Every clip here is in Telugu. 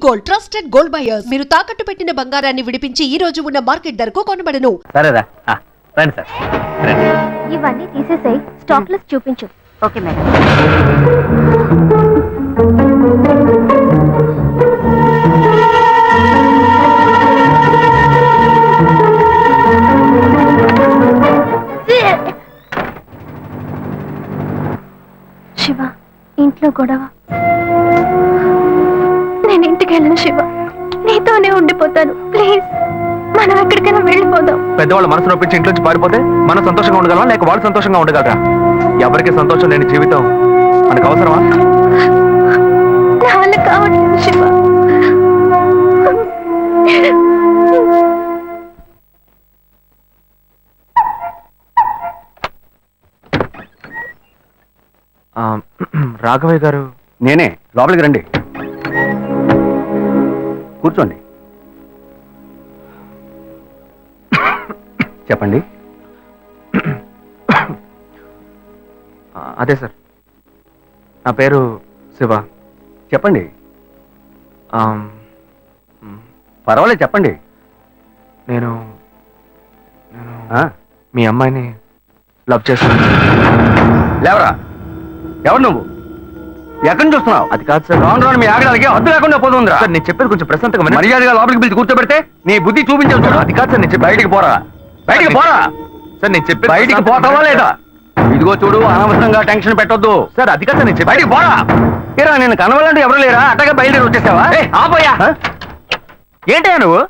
Gold trusted gold buyers. మీరు తాకట్టు పెట్టిన బంగారాన్ని విడిపించి ఈ రోజు ఉన్న మార్కెట్ ధరకు కొనబడను. సరేరా రండి సార్ రండి. ఇవన్నీ తీసేసాయి, స్టాక్ లిస్ట్ చూపించు. Okay madam. శివ, ఇంట్లో గొడవ. నేను ఇంటికి వెళ్ళను శివ, నీతోనే ఉండిపోతాను. ప్లీజ్ మనం ఎక్కడికైనా వెళ్ళిపోదాం. పెద్దవాళ్ళు మనసు నొప్పించి ఇంట్లో నుంచి పారిపోతే మనం సంతోషంగా ఉండగలమా, లేక వాళ్ళు సంతోషంగా ఉండగలరా? ఎవరికి సంతోషం లేని జీవితం మనకు అవసరమా? నాన్న కావట్లేదు శివ. రాఘవయ్య గారు. నేనే, లోపలికి రండి, కూర్చోండి. చెప్పండి. అదే సార్, నా పేరు శివ. చెప్పండి. పర్వాలేదు చెప్పండి. నేను మీ అమ్మాయిని లవ్ చేస్తాను. లేవరా, ఎవరు నువ్వు? ఎక్కడి చూస్తున్నావు? అది కాదు సార్, రాను రాను మీ ఆగడానికి హద్దు లేకుండా పోతుందిరా. సార్ నేను చెప్పేది కొంచెం ప్రశాంతంగా మర్యాదగా లోపలికి పిలిచి కూర్చోబెడితే నీ బుద్ధి చూపించావు. అది కాదు సార్, నేను బయటికి పోరా, బయటికి పోరా. సార్ నేను చెప్పి బయటికి పోతావా లేదా? ఇదిగో చూడు, అనవసరంగా టెన్షన్ పెట్టొద్దు. సార్ అది కాదు సార్, నేను బయటికి పోరా. ఏరా, నేను కనవాలంటే ఎవరు లేరా? అట్టగా బయలుదేరి వచ్చేసావా? ఆపోయా, ఏంటయ్యా నువ్వు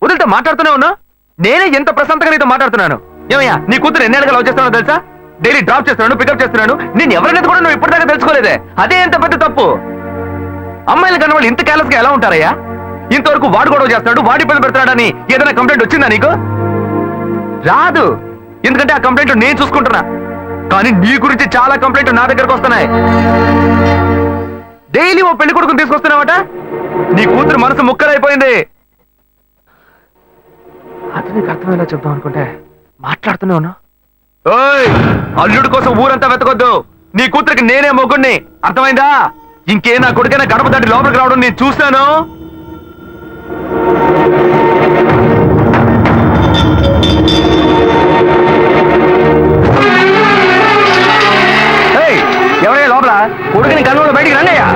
వదిలితో మాట్లాడుతూనే ఉన్నావు? నేనే ఎంత ప్రశాంతంగా నీతో మాట్లాడుతున్నాను. ఏమయ్యా, నీ కూతురు ఎన్నేళ్ళగా లవ్ చేస్తున్నావు తెలుసా? డైలీ డ్రాప్ చేస్తున్నాను, పికప్ చేస్తున్నాను. నేను ఎవరైనా కూడా నువ్వు ఇప్పటిదాకా తెలుసుకోలేదే. అదే ఎంత పెద్ద తప్పు. అమ్మాయిలు కన్నా వాళ్ళు ఇంత కేర్లెస్ గా ఎలా ఉంటారయ్యా? ఇంతవరకు వాడు గొడవ చేస్తున్నాడు, వాడి పని పెడతాడని ఏదైనా కంప్లైంట్ వచ్చిందా నీకు? రాదు, ఎందుకంటే ఆ కంప్లైంట్ నేను చూసుకుంటున్నా. కానీ నీ గురించి చాలా కంప్లైంట్ నా దగ్గరకు వస్తున్నాయి. డైలీ ఓ పెళ్లి కొడుకుని తీసుకొస్తున్నావట. నీ కూతురు మనసు ముక్కలైపోయింది. అతనికి అర్థమయ్యేలా చెప్తాం అనుకుంటే మాట్లాడుతూనే ఉన్నా. అల్లుడి కోసం ఊరంతా వెతకొద్దు. నీ కూతురికి నేనే మొగ్గుణ్ణి, అర్థమైందా? ఇంకే నా కొడుకైనా గడప దాటి లోపలికి రావడం నేను చూస్తాను. ఎవరయ్యా లోపల? కొడుకుని కన్నులో బయటికి రండియ్యా.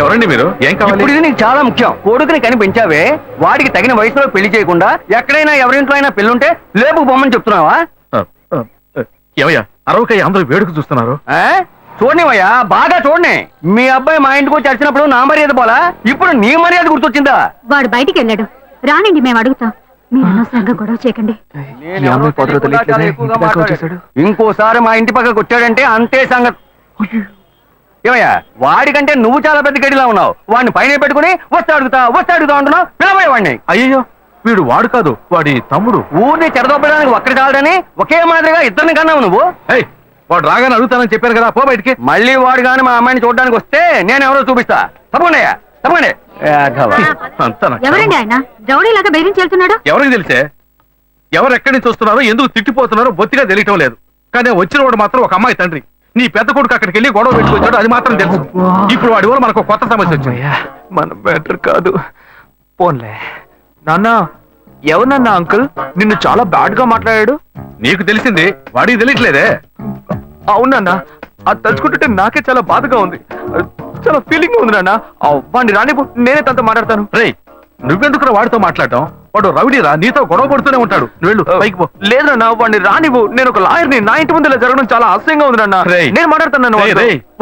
ఎవరండి మీరు? ఏం కావాలి? ఇప్పుడు ఇది నీకు చాలా ముఖ్యం. కొడుకుని కని పెంచావే, వాడికి తగిన వయసులో పెళ్లి చేయకుండా ఎక్కడైనా ఎవరింట్లో అయినా పెళ్ళుంటే లేపుకు పొమ్మని చెప్తున్నావా? ఏమయ్యా అరవకయ్య అందరూ వేడుక చూస్తున్నారు. చూడనివయ్యా, బాగా చూడని. మీ అబ్బాయి మా ఇంటికి వచ్చి వచ్చినప్పుడు నా మర్యాద పోలా, ఇప్పుడు నీ మర్యాద గుర్తొచ్చిందా? వాడు బయటికి వెళ్ళాడు, రానండి మేము అడుగుతాం. మీరు అనవసరంగా గొడవ చేయకండి. ఇంకోసారి మా ఇంటి పక్కకు వచ్చాడంటే అంతే సంగతి. ఏమయ్యా, వాడికంటే నువ్వు చాలా పెద్ద గడిలా ఉన్నావు. వాడిని పైన పెట్టుకుని వస్తా అడుగుతా అంటున్నావు. పిలవయ్య వాడిని. అయ్యో, వీడు వాడు కాదు, వాడి తమ్ముడు. ఊరిని చెడదొప్పడానికి ఒక్కడి చాలని ఒకే మాదిరిగా ఇద్దరిని కన్నావు నువ్వు. వాడు రాగానే అడుగుతానని చెప్పాను కదా, పో బయటికి. మళ్ళీ వాడు గాని మా అమ్మాయిని చూడడానికి వస్తే నేను ఎవరో చూపిస్తా. తప్పకుండా తప్పకుండా. ఎవరండి ఆయన? రౌడీలాగా బెదిరించి వెళ్తున్నాడు. ఎవరికి తెలిసే? ఎవరు ఎక్కడి నుంచి వస్తున్నారో, ఎందుకు తిట్టిపోతున్నారో బొత్తిగా తెలియటం లేదు. కానీ వచ్చిన వాడు మాత్రం ఒక అమ్మాయి తండ్రి. నీ పెద్ద కొడుకు అక్కడికి వెళ్ళి గొడవ పెట్టుకొచ్చాడు, అది మాత్రం తెలుసు. ఇప్పుడు వాడి వల్ల మనకు కొత్త సమస్య వచ్చింది. మన బెటర్ కాదు, పోన్లే. నాన్న, ఎవరన్నా అంకుల్ నిన్ను చాలా బ్యాడ్ గా మాట్లాడాడు? నీకు తెలిసింది, వాడికి తెలియట్లేదే. అవునన్నా, అది తలుచుకుంటుంటే నాకే చాలా బాధగా ఉంది, చాలా ఫీలింగ్ ఉంది నాన్న. వాడిని రానిపో, నేనే తనతో మాట్లాడతాను. రేయ్, నువ్వెందుకు వాడితో మాట్లాడటం? వాడు రౌడీరా, నీతో గొడవ పడుతూనే ఉంటాడు. నువ్వు వెళ్ళు, పైకి పో. లేదు నాన్న, వాడిని రానివ్వు. నేను ఒక లాయర్ని, నా ఇంటి ముందు ఇలా జరగడం చాలా అసహ్యంగా ఉంది నాన్న. నేను మాట్లాడతాను.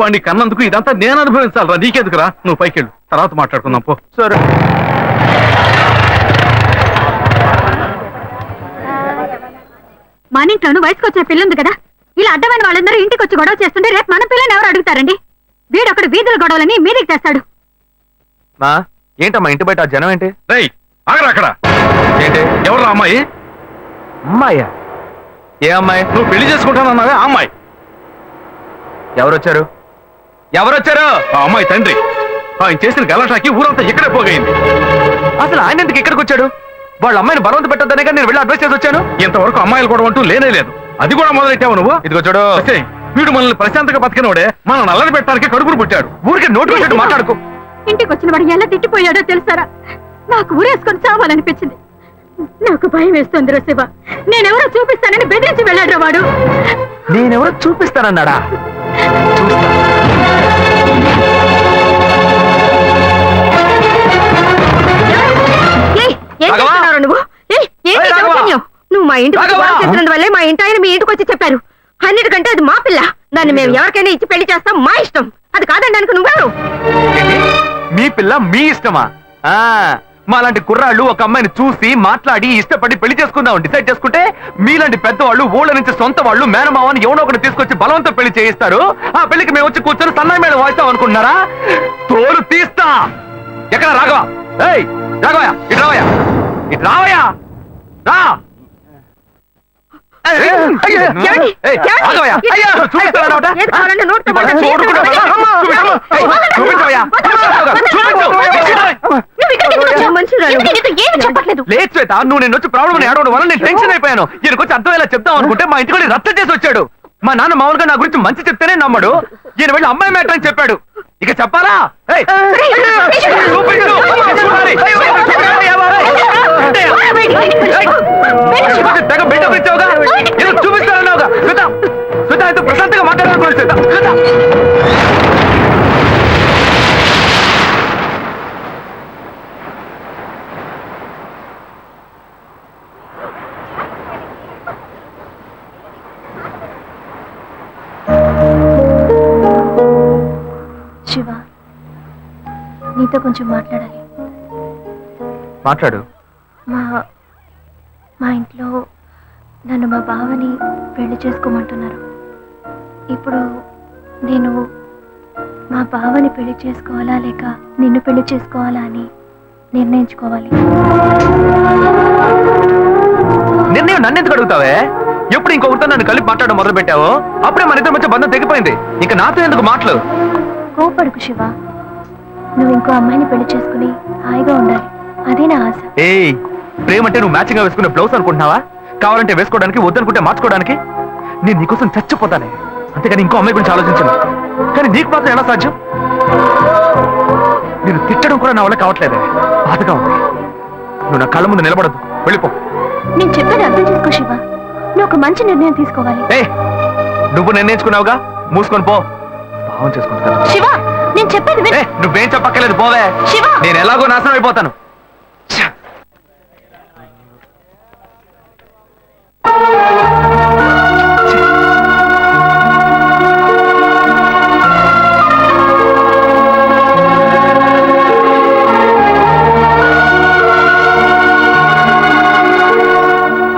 వాడిని కన్నందుకు ఇదంతా నేను అనుభవించాలరా, నీకెందుకురా? నువ్వు పైకి వెళ్ళు, తర్వాత మాట్లాడుకుందాం పో. సరే. మన ఇంట్లోనూ వయసుకు వచ్చిన పిల్లుంది కదా, ఇలా అడ్డమైన వాళ్ళందరూ ఇంటికి వచ్చి గొడవ చేస్తుంటే రేపు మన పిల్లని ఎవరు అడుగుతారండి? వీడొకడు వీధుల గొడవలని మీదికి తెస్తాడు. మా ఏంటమ్మా ఇంటి బయట జనం ఏంటి? రేయ్, ఆగరా అక్కడ. ఏంటి, ఎవరు అమ్మాయి? అమ్మాయ్యా? ఏ అమ్మాయి? నువ్వు పెళ్లి చేసుకుంటానన్నావే ఆ అమ్మాయి. ఎవరొచ్చారు? ఆ అమ్మాయి తండ్రి. ఆయన చేసిన గలాటాకి ఊరంతా ఇక్కడే పోగైంది. అసలు ఆయన ఎందుకు ఇక్కడికి వచ్చాడు? వాళ్ళ అమ్మాయిని బలవంత పెట్టొద్దనే కానీ నేను వెళ్ళి అడ్వైస్ చేసి వచ్చాను. ఇంతవరకు అమ్మాయిలు కూడా అంటూ లేనే లేదు. అది కూడా మొదలెట్టావు నువ్వు. ఇదిగో చూడు, వీడు మనల్ని ప్రశాంతంగా బతికినోడే మన నల్లని పెట్టడానికి కడుపును పుట్టాడు. ఊరికి నోటు పెట్టట్టు మాట్లాడుకో. ఇంటికి వచ్చిన వాడు ఎలా తిట్టిపోయాడో తెలుసారా? నాకు ఊరేసుకొని చావాలనిపించింది. నాకు భయం వేస్తుంది శివ. నేనెవరో చూపిస్తానని బెదిరించి వెళ్ళాడు వాడు. నేనెవరో చూపిస్తానన్నాడా? ఏం చేస్తున్నారు నువ్వు? ఏంటి దౌర్జన్యం? నువ్వు మా ఇంటికి వచ్చి గొడవ చేసినందువల్లే మా ఇంటి ఆయన మీ ఇంటికి వచ్చి చెప్పారు. అన్నిటికంటే అది మా పిల్ల. దాన్ని మేము ఎవరికైనా ఇచ్చి పెళ్లి చేస్తాం, మా ఇష్టం. అది కాదనడానికి నువ్వెవరు? మీ పిల్ల మీ ఇష్టమా? మాలాంటి కుర్రాళ్ళు ఒక అమ్మాయిని చూసి మాట్లాడి ఇష్టపడి పెళ్లి చేసుకుందాం డిసైడ్ చేసుకుంటే, మీలాంటి పెద్దవాళ్ళు ఊళ్ళ నుంచి సొంత వాళ్ళు మేనమావని ఎవనో ఒకటి తీసుకొచ్చి బలవంతం పెళ్లి చేయిస్తారు. ఆ పెళ్లికి మేము వచ్చి కూర్చొని సన్నాయి మేళ వాయిస్తాం అనుకుంటున్నారా? తోలు తీస్తా. ఎక్కడ రాఘవ? ఏయ్ రాఘవయ్య, ఇటు రావయ్యా, ఇటు రావయ్యా, రా. లేదు శ్వేత, నువ్వు నేను వచ్చి ప్రాబ్లం అని ఏడవడం వల్ల నేను టెన్షన్ అయిపోయాను. ఈయనకు వచ్చి అర్థమయ్యేలా చెప్తాం అనుకుంటే మా ఇంటికి రద్దు చేసి వచ్చాడు. మా నాన్న మామూలుగా నా గురించి మంచి చెప్తేనే నమ్మడు. ఈయన వెళ్ళి అమ్మాయి మ్యాటర్ అని చెప్పాడు. ఇక చెప్పాలా? తెగ బిల్డప్ ఇచ్చావుగా, ఏదో చూపిస్తానన్నావుగా. శ్వేత, శ్వేత అయితే ప్రశాంతంగా మాట్లాడాలనుకోండి. శ్వేత, శ్వేత శివ, నీతో కొంచెం మాట్లాడాలి. మాట్లాడు. మా ఇంట్లో నన్ను మా బావని పెళ్లి చేసుకోమంటున్నారు. ఇప్పుడు నేను మా బావని పెళ్లి చేసుకోవాలా లేక నిన్ను పెళ్లి చేసుకోవాలా అని నిర్ణయించుకోవాలి. నిర్ణయం నన్ను ఎందుకు అడుగుతావే? ఎప్పుడు ఇంకొకరితో నన్ను కలిపి మాట్లాడడం మొదలు పెట్టావో అప్పుడే మన ఇద్దరి మధ్య బంధం తెగిపోయింది. ఇంకా నాతో ఎందుకు మాటలు? కోపడుకు శివ. నువ్వు ఇంకో అమ్మాయిని పెళ్లి చేసుకుని హాయిగా ఉండాలి, అదే నా ఆశ. ఏయ్, ప్రేమ అంటే నువ్వు మ్యాచింగ్ గా వేసుకునే బ్లౌజ్ అనుకుంటున్నావా? కావాలంటే వేసుకోవడానికి, వద్దనుకుంటే మార్చుకోవడానికి. నేను నీకోసం చచ్చిపోతానే, అంతేగాని ఇంకో అమ్మాయి గురించి ఆలోచించను. కానీ నీకు మాత్రం ఎలా సాధ్యం? నేను తిట్టడం కూడా నా వల్ల కావట్లేదే, బాధగా ఉంది. నువ్వు నా కళ్ళ ముందు నిలబడద్దు, వెళ్ళిపో. నేను చెప్పేది అర్థం చేసుకో శివ. నువ్వు ఒక మంచి నిర్ణయం తీసుకోవాలి. నువ్వు నిర్ణయించుకున్నావుగా, మూసుకొని పో. భావం చేసుకుంటా శివ, నేను చెప్పేది విను. నువ్వేం చెప్పక్కర్లేదు, పోవే. శివ, నేను ఎలాగో నాశనం అయిపోతాను.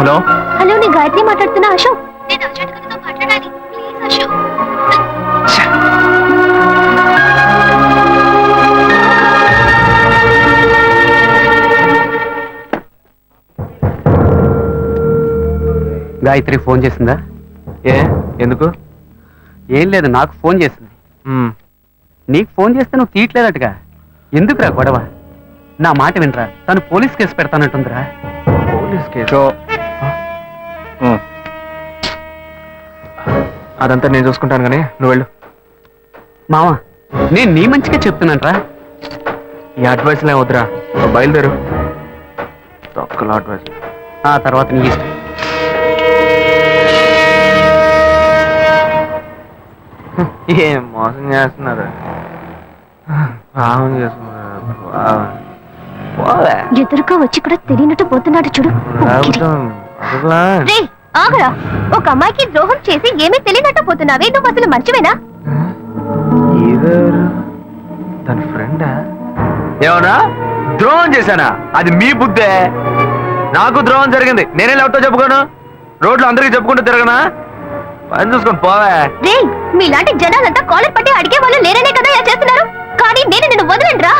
హలో హలో, నేను గాయత్రి మాట్లాడుతున్నా. అశోక్, నేను అర్జెంట్ గా నీతో మాట్లాడాలి, ప్లీజ్ అశోక్. గాయత్రి ఫోన్ చేసిందా? ఎందుకు? ఏం లేదు, నాకు ఫోన్ చేసింది. నీకు ఫోన్ చేస్తే నువ్వు తీయట్లేదట్టుగా. ఎందుకురా గొడవ? నా మాట వినరా, తను పోలీస్ కేసు పెడతానంటుందిరా. Police case? అదంతా నేను చూసుకుంటాను కానీ నువ్వు వెళ్ళు. మావా, నేను నీ మంచిగా చెప్తున్నానరా. ఈ అడ్వైస్లే వద్దురా, బయలుదేరు. తొక్కల అడ్వైస్. ఆ తర్వాత నీ ఇష్టం. ఏం మోసం చేస్తున్నారు, పాపం చేస్తున్నారు. ఎదురుగా వచ్చి కూడా తెలియనట్టు పోతున్నాడు చూడు. రేయ్, ఆగరా. ఒక అమ్మాయికి ద్రోహం చేసి ఏమీ తెలియనట్టు పోతున్నావే, నువ్వు అసలు మర్చివేనా? తన ఫ్రెండా? ఏమన్నా ద్రోహం చేశానా? అది మీ బుద్ధే. నాకు ద్రోహం జరిగింది, నేనే ఎవరితో చెప్పుకోను? రోడ్లు అందరికీ చెప్పుకుంటూ తిరగనా? పని చూసుకొని పోవే. రేయ్, మీలాంటి జనాలంతా కాలర్ పట్టి అడిగే వాళ్ళు లేరనే కదా ఇలా చేస్తున్నారు. కానీ నేను నిన్ను వదలండ్రా.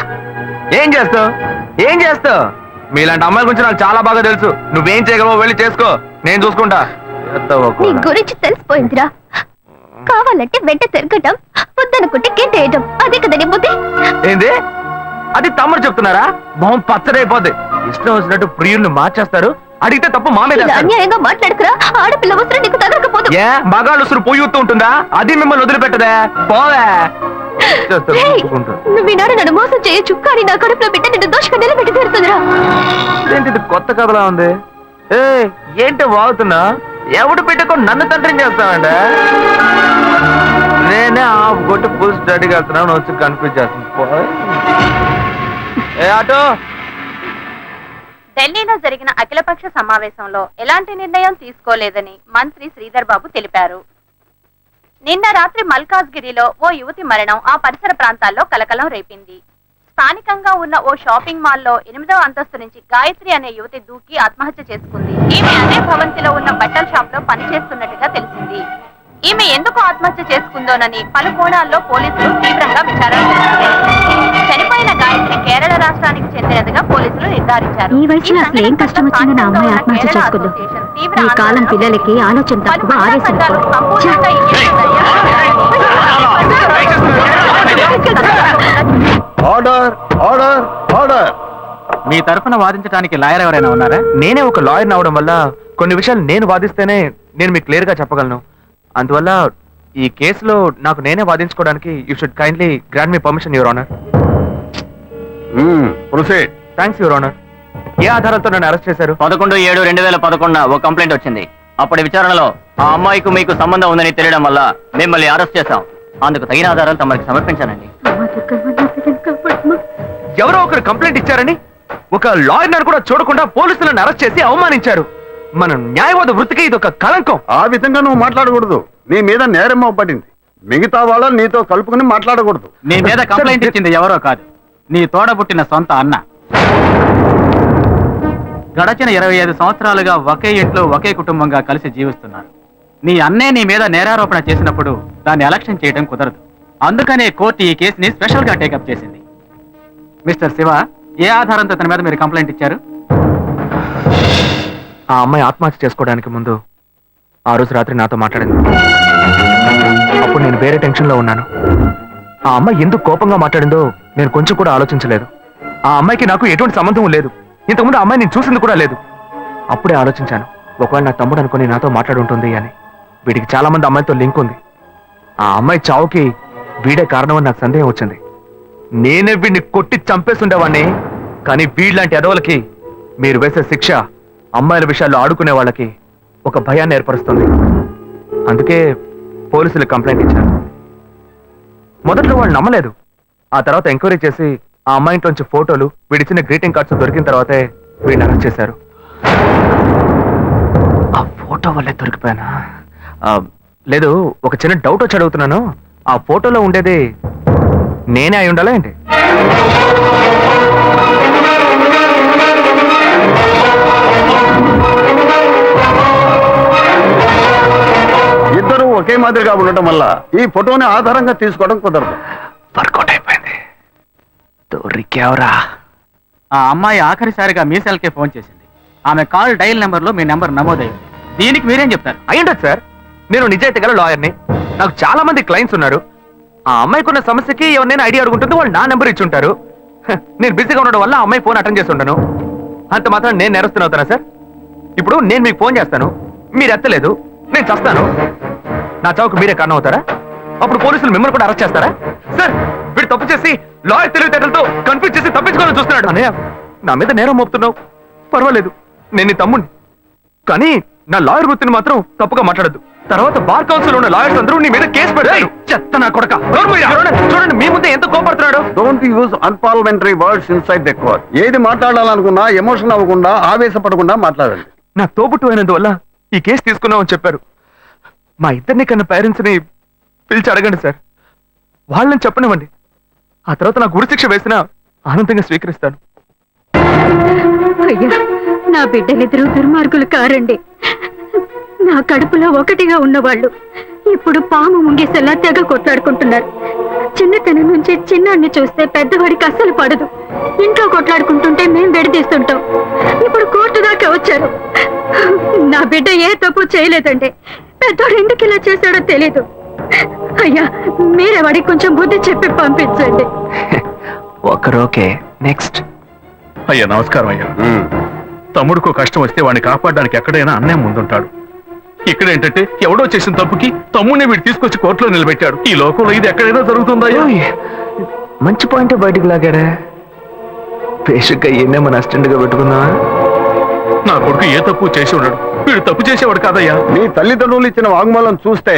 ఏం చేస్తావు? ఏం చేస్తావు? మీలాంటి అమ్మాయిల గురించి నాకు చాలా బాగా తెలుసు. నువ్వేం చేయగలవో వెళ్ళి చేసుకో, నేను చూసుకుంటా. నీ గురించి తెలిసిపోయిందిరా. కావాలంటే వెంట తిరగటం, వద్దనుకుంటే గెంటేయటం, అదే కదా నీ బుద్ధి. ఏంది? అది తమ్ముడు చెప్తున్నారా? మొహం పచ్చడైపోద్ది. ఇష్టం వచ్చినట్టు ప్రియుల్ని మార్చేస్తారు. అడిగితే తప్పు మా మీద వేస్తారు. అన్యాయంగా మాట్లాడుకురా. ఆడపిల్ల వస్త్రం నీకు తగలకపోదు. ఏ మగాళ్ళు ఉసురు పొయ్యి ఉంటుందా? అది మిమ్మల్ని వదిలిపెట్టదే. పోవే. చేస్తారు, రేయ్, ఒప్పుకుంటారు. నువ్వు ఈనాడు నన్ను మోసం చేయొచ్చు కానీ నా కడుపులో బిడ్డ నిన్ను దోషంగా నిలబెట్టి తీరుతుందిరా. ఏంటి ఇది కొత్త కథలా ఉంది? ఏ ఏంటి వాగుతున్నా? ఎవడు పెట్టుకో నన్ను తండ్రిని చేస్తావంట? నేనే హాఫ్ కొట్టి ఫుల్ స్టడీకి వెళ్తున్నాను, వచ్చి కన్ఫ్యూజ్ చేస్తుంది. ఏ ఆటో ఢిల్లీలో జరిగిన అఖిలపక్ష సమావేశంలో ఎలాంటి నిర్ణయం తీసుకోలేదని మంత్రి శ్రీధర్ బాబు తెలిపారు. నిన్న రాత్రి మల్కాజ్గిరిలో ఓ యువతి మరణం ఆ పరిసర ప్రాంతాల్లో కలకలం రేపింది. స్థానికంగా ఉన్న ఓ షాపింగ్ మాల్లో 8వ అంతస్తు నుంచి గాయత్రి అనే యువతి దూకి ఆత్మహత్య చేసుకుంది. ఈమె అదే భవంతిలో ఉన్న బట్టల షాప్ లో పనిచేస్తున్నట్టుగా తెలిసింది. ఈమె ఎందుకు ఆత్మహత్య చేసుకుందోనని పలు కోణాల్లో పోలీసులు తీవ్రంగా విచారణ చేస్తున్నారు. చనిపోయిన గాయత్రి కేరళ రాష్ట్రానికి చెందినదిగా పోలీసులు నిర్ధారించారు. ఈ వయసులో అసలు ఏం కష్టం వచ్చింది నా అమ్మాయి ఆత్మహత్య చేసుకుందో? ఈ కాలం పిల్లలకి ఆలోచన తక్కువ, ఆవేశం ఎక్కువ. ఛ! Order order order. మీ తరఫున వాదించడానికి లాయర్ ఎవరైనా ఉన్నారా? నేనే ఒక లాయర్ అవడం వల్ల కొన్ని విషయాలు నేను వాదిస్తేనే నేను మీకు క్లియర్ గా చెప్పగలను. అందువల్ల ఈ కేసులో నాకు నేనే వాదించుకోవడానికి you should kindly grant me permission, your honour. Proceed. Thanks your honour. ఏ ఆధారాలతో నన్ను అరెస్ట్ చేశారు? 11/7/2011 ఓ కంప్లైంట్ వచ్చింది. అప్పటి విచారణలో ఆ అమ్మాయికి మీకు సంబంధం ఉందని తెలియడం వల్ల మిమ్మల్ని అరెస్ట్ చేశాం. అందుకు తగిన ఆధారాలు తమకి సమర్పించానండి. ఎవరో ఒకరు కంప్లైంట్ ఇచ్చారని ఒక లాయర్ కూడా చూడకుండా పోలీసులను అరెస్ట్ చేసి అవమానించారు. మన న్యాయవాద వృత్తికి ఇది ఒక కళంకం. ఆ విధంగా నువ్వు మాట్లాడకూడదు. నీ మీద నేరం పడింది. మిగతా వాళ్ళని నీతో కలుపుకుని మాట్లాడకూడదు. నీ మీద కంప్లైంట్ ఇచ్చింది ఎవరో కాదు, నీ తోడబుట్టిన సొంత అన్న. గడచిన 25 సంవత్సరాలుగా ఒకే ఇంట్లో ఒకే కుటుంబంగా కలిసి జీవిస్తున్నారు. నీ అన్నే నీ మీద నేరారోపణ చేసినప్పుడు దాన్ని ఎలక్షన్ చేయడం కుదరదు. అందుకనే కోర్టు ఈ కేసుని స్పెషల్ గా టేకప్ చేసింది. మిస్టర్ శివ, ఏ ఆధారంతో తన మీద మీరు కంప్లైంట్ ఇచ్చారు? ఆ అమ్మాయి ఆత్మహత్య చేసుకోవడానికి ముందు ఆ రోజు రాత్రి నాతో మాట్లాడింది. అప్పుడు నేను వేరే టెన్షన్ లో ఉన్నాను. ఆ అమ్మాయి ఎందుకు కోపంగా మాట్లాడిందో నేను కొంచెం కూడా ఆలోచించలేదు. ఆ అమ్మాయికి నాకు ఎటువంటి సంబంధం లేదు. ఇంతకుముందు ఆ అమ్మాయి నేను చూసింది కూడా లేదు. అప్పుడే ఆలోచించాను, ఒకవేళ నా తమ్ముడు అనుకుని నాతో మాట్లాడుంటుంది అని. వీడికి చాలా మంది అమ్మాయితో లింక్ ఉంది. ఆ అమ్మాయి చావుకి వీడే కారణం అని నాకు సందేహం వచ్చింది. నేనే వీడిని కొట్టి చంపేస్తుండేవాడిని. కానీ వీళ్ళంటి ఎదవలకి మీరు వేసే శిక్ష అమ్మాయిల విషయాల్లో ఆడుకునే వాళ్ళకి ఒక భయాన్ని ఏర్పరుస్తుంది. అందుకే పోలీసులు కంప్లైంట్ ఇచ్చారు. మొదట్లో వాళ్ళు నమ్మలేదు. ఆ తర్వాత ఎంక్వైరీ చేసి ఆ అమ్మాయి ఇంట్లోంచి ఫోటోలు, వీడిచ్చిన గ్రీటింగ్ కార్డ్స్ దొరికిన తర్వాతే వీడిని అరెస్ట్ చేశారు. ఆ ఫోటో వల్లే దొరికిపోయానా? లేదు, ఒక చిన్న డౌట్ వచ్చి అడుగుతున్నాను. ఆ ఫోటోలో ఉండేది నేనే అయి ఉండాలా ఏంటి? ఇద్దరు ఒకే మాదిరిగా ఉండటం వల్ల ఈ ఫోటోని ఆధారంగా తీసుకోవడం కుదరదు. వర్కౌట్ అయిపోయింది. దొరికావురా. ఆ అమ్మాయి ఆఖరిసారిగా మీ సెల్కే ఫోన్ చేసింది. ఆమె కాల్ డైల్ నెంబర్ లో మీ నెంబర్ నమోదైంది. దీనికి మీరేం చెప్తారు? అయ్యుండదు సార్, నేను నిజాయితీ గల లాయర్ని. నాకు చాలా మంది క్లయింట్స్ ఉన్నారు. ఆ అమ్మాయికున్న సమస్యకి ఎవరినైనా ఐడియా అడుగుంటుంది, వాళ్ళు నా నెంబర్ ఇచ్చి ఉంటారు. నేను బిజీగా ఉండడం వల్ల ఆ అమ్మాయి ఫోన్ అటెండ్ చేసి ఉంటాను. అంత మాత్రం నేను నేరస్తున్నా సార్? ఇప్పుడు నేను మీకు ఫోన్ చేస్తాను, మీరు ఎత్తలేదు, నేను చస్తాను. నా చావుకు మీరే కారణం అవుతారా? అప్పుడు పోలీసులు మిమ్మల్ని కూడా అరెస్ట్ చేస్తారా? సార్, వీడు తప్పు చేసి లాయర్ తెలివితేటలతో కన్ఫ్యూజ్ చేసి తప్పించుకోవాలని చూస్తున్నాడు. అన్నయ్య, నా మీద నేరం మోపుతున్నావు, పర్వాలేదు, నేను నీ తమ్ముడిని. కానీ నా లాయర్ వృత్తిని మాత్రం తప్పుగా మాట్లాడద్దు. తర్వాత బార్ కౌన్సిల్ ఉన్న లాయర్స్ అందరూ నీ మీద కేసు పెడతారు. చెత్త నా కొడక. చూడండి, మీ ముందే ఎంత కోపడుతున్నాడు. Don't use unparliamentary words inside the court. ఏది మాట్లాడాలనుకున్నా ఎమోషన్ అవ్వకుండా, ఆవేశపడకుండా మాట్లాడండి. నా తోబుట్టు అయినందువల్ల ఈ కేసు తీసుకున్నామని చెప్పారు. మా ఇద్దరిని కన్నా పేరెంట్స్ ని పిలిచి అడగండి సార్, వాళ్ళని చెప్పనివ్వండి. ఆ తర్వాత నాకు ఉరిశిక్ష వేసినా ఆనందంగా స్వీకరిస్తాను. అయ్యా, నా బిడ్డలిద్దరూ దుర్మార్గులు కారండి. నా కడుపులో ఒకటిగా ఉన్నవాళ్ళు ఇప్పుడు పాము ముంగేసేలా తెగ కొట్లాడుకుంటున్నారు. చిన్నతనం నుంచి చిన్నాన్ని చూస్తే పెద్దవాడికి అస్సలు పడదు. ఇంట్లో కొట్లాడుకుంటుంటే మేం విడదీస్తుంటాం. ఇప్పుడు కోర్టు దాకా వచ్చారు. నా బిడ్డ ఏ తప్పు చేయలేదండి. పెద్దోడు ఎందుకు ఇలా చేశాడో తెలీదు. అయ్యా, మీరే వాడికి కొంచెం బుద్ధి చెప్పి పంపించండి. ఒకరోకే. నెక్స్ట్. అయ్యా నమస్కారం. అయ్యా, తమ్ముడుకు కష్టం వస్తే వాడిని కాపాడడానికి ఎక్కడైనా అన్నే ముందుంటాడు. ఇక్కడ ఏంటంటే ఎవడో చేసిన తప్పుకి తమ్ముడిని వీడు తీసుకొచ్చి కోర్టులో నిలబెట్టాడు. ఈ లోకంలో ఇది ఎక్కడైనా జరుగుతుందా? మంచి పాయింట్ బయటికి లాగాడే. బేసిక్గా ఈయనే మన అసిస్టెంట్ గా పెట్టుకుందామా? నా కొడుకు ఏ తప్పు చేసి ఉన్నాడు, వీడు తప్పు చేసేవాడు కాదయ్యా. మీ తల్లిదండ్రులు ఇచ్చిన వాంగ్మూలం చూస్తే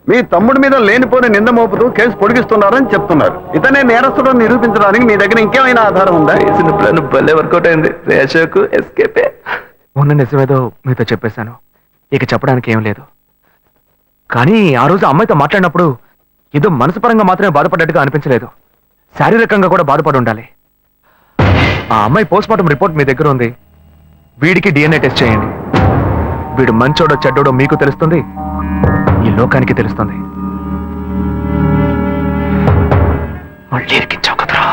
మీ తమ్ముడి మీద లేనిపోని నింద మోపుతూ కేసు పొడిగిస్తున్నారని చెప్తున్నారు. ఇతనే నేరస్తుడు నిరూపించడానికి మీ దగ్గర ఇంకేమైనా ఆధారం ఉందా? వేసిన ప్లాన్ భలే వర్కౌట్ అయింది. రేషకు ఎస్కేపే. ఉన్న నిజమేదో మీతో చెప్పేశాను, ఇక చెప్పడానికి ఏం లేదు. కానీ ఆ రోజు అమ్మాయితో మాట్లాడినప్పుడు ఏదో మనసుపరంగా మాత్రమే బాధపడ్డట్టుగా అనిపించలేదు, శారీరకంగా కూడా బాధపడి ఉండాలి. ఆ అమ్మాయి పోస్ట్మార్టం రిపోర్ట్ మీ దగ్గర ఉంది. వీడికి DNA టెస్ట్ చేయండి. వీడు మంచోడో చెడ్డోడో మీకు తెలుస్తుంది, ఈ లోకానికి తెలుస్తుంది. మళ్ళీ ఇరికించావు కదరా.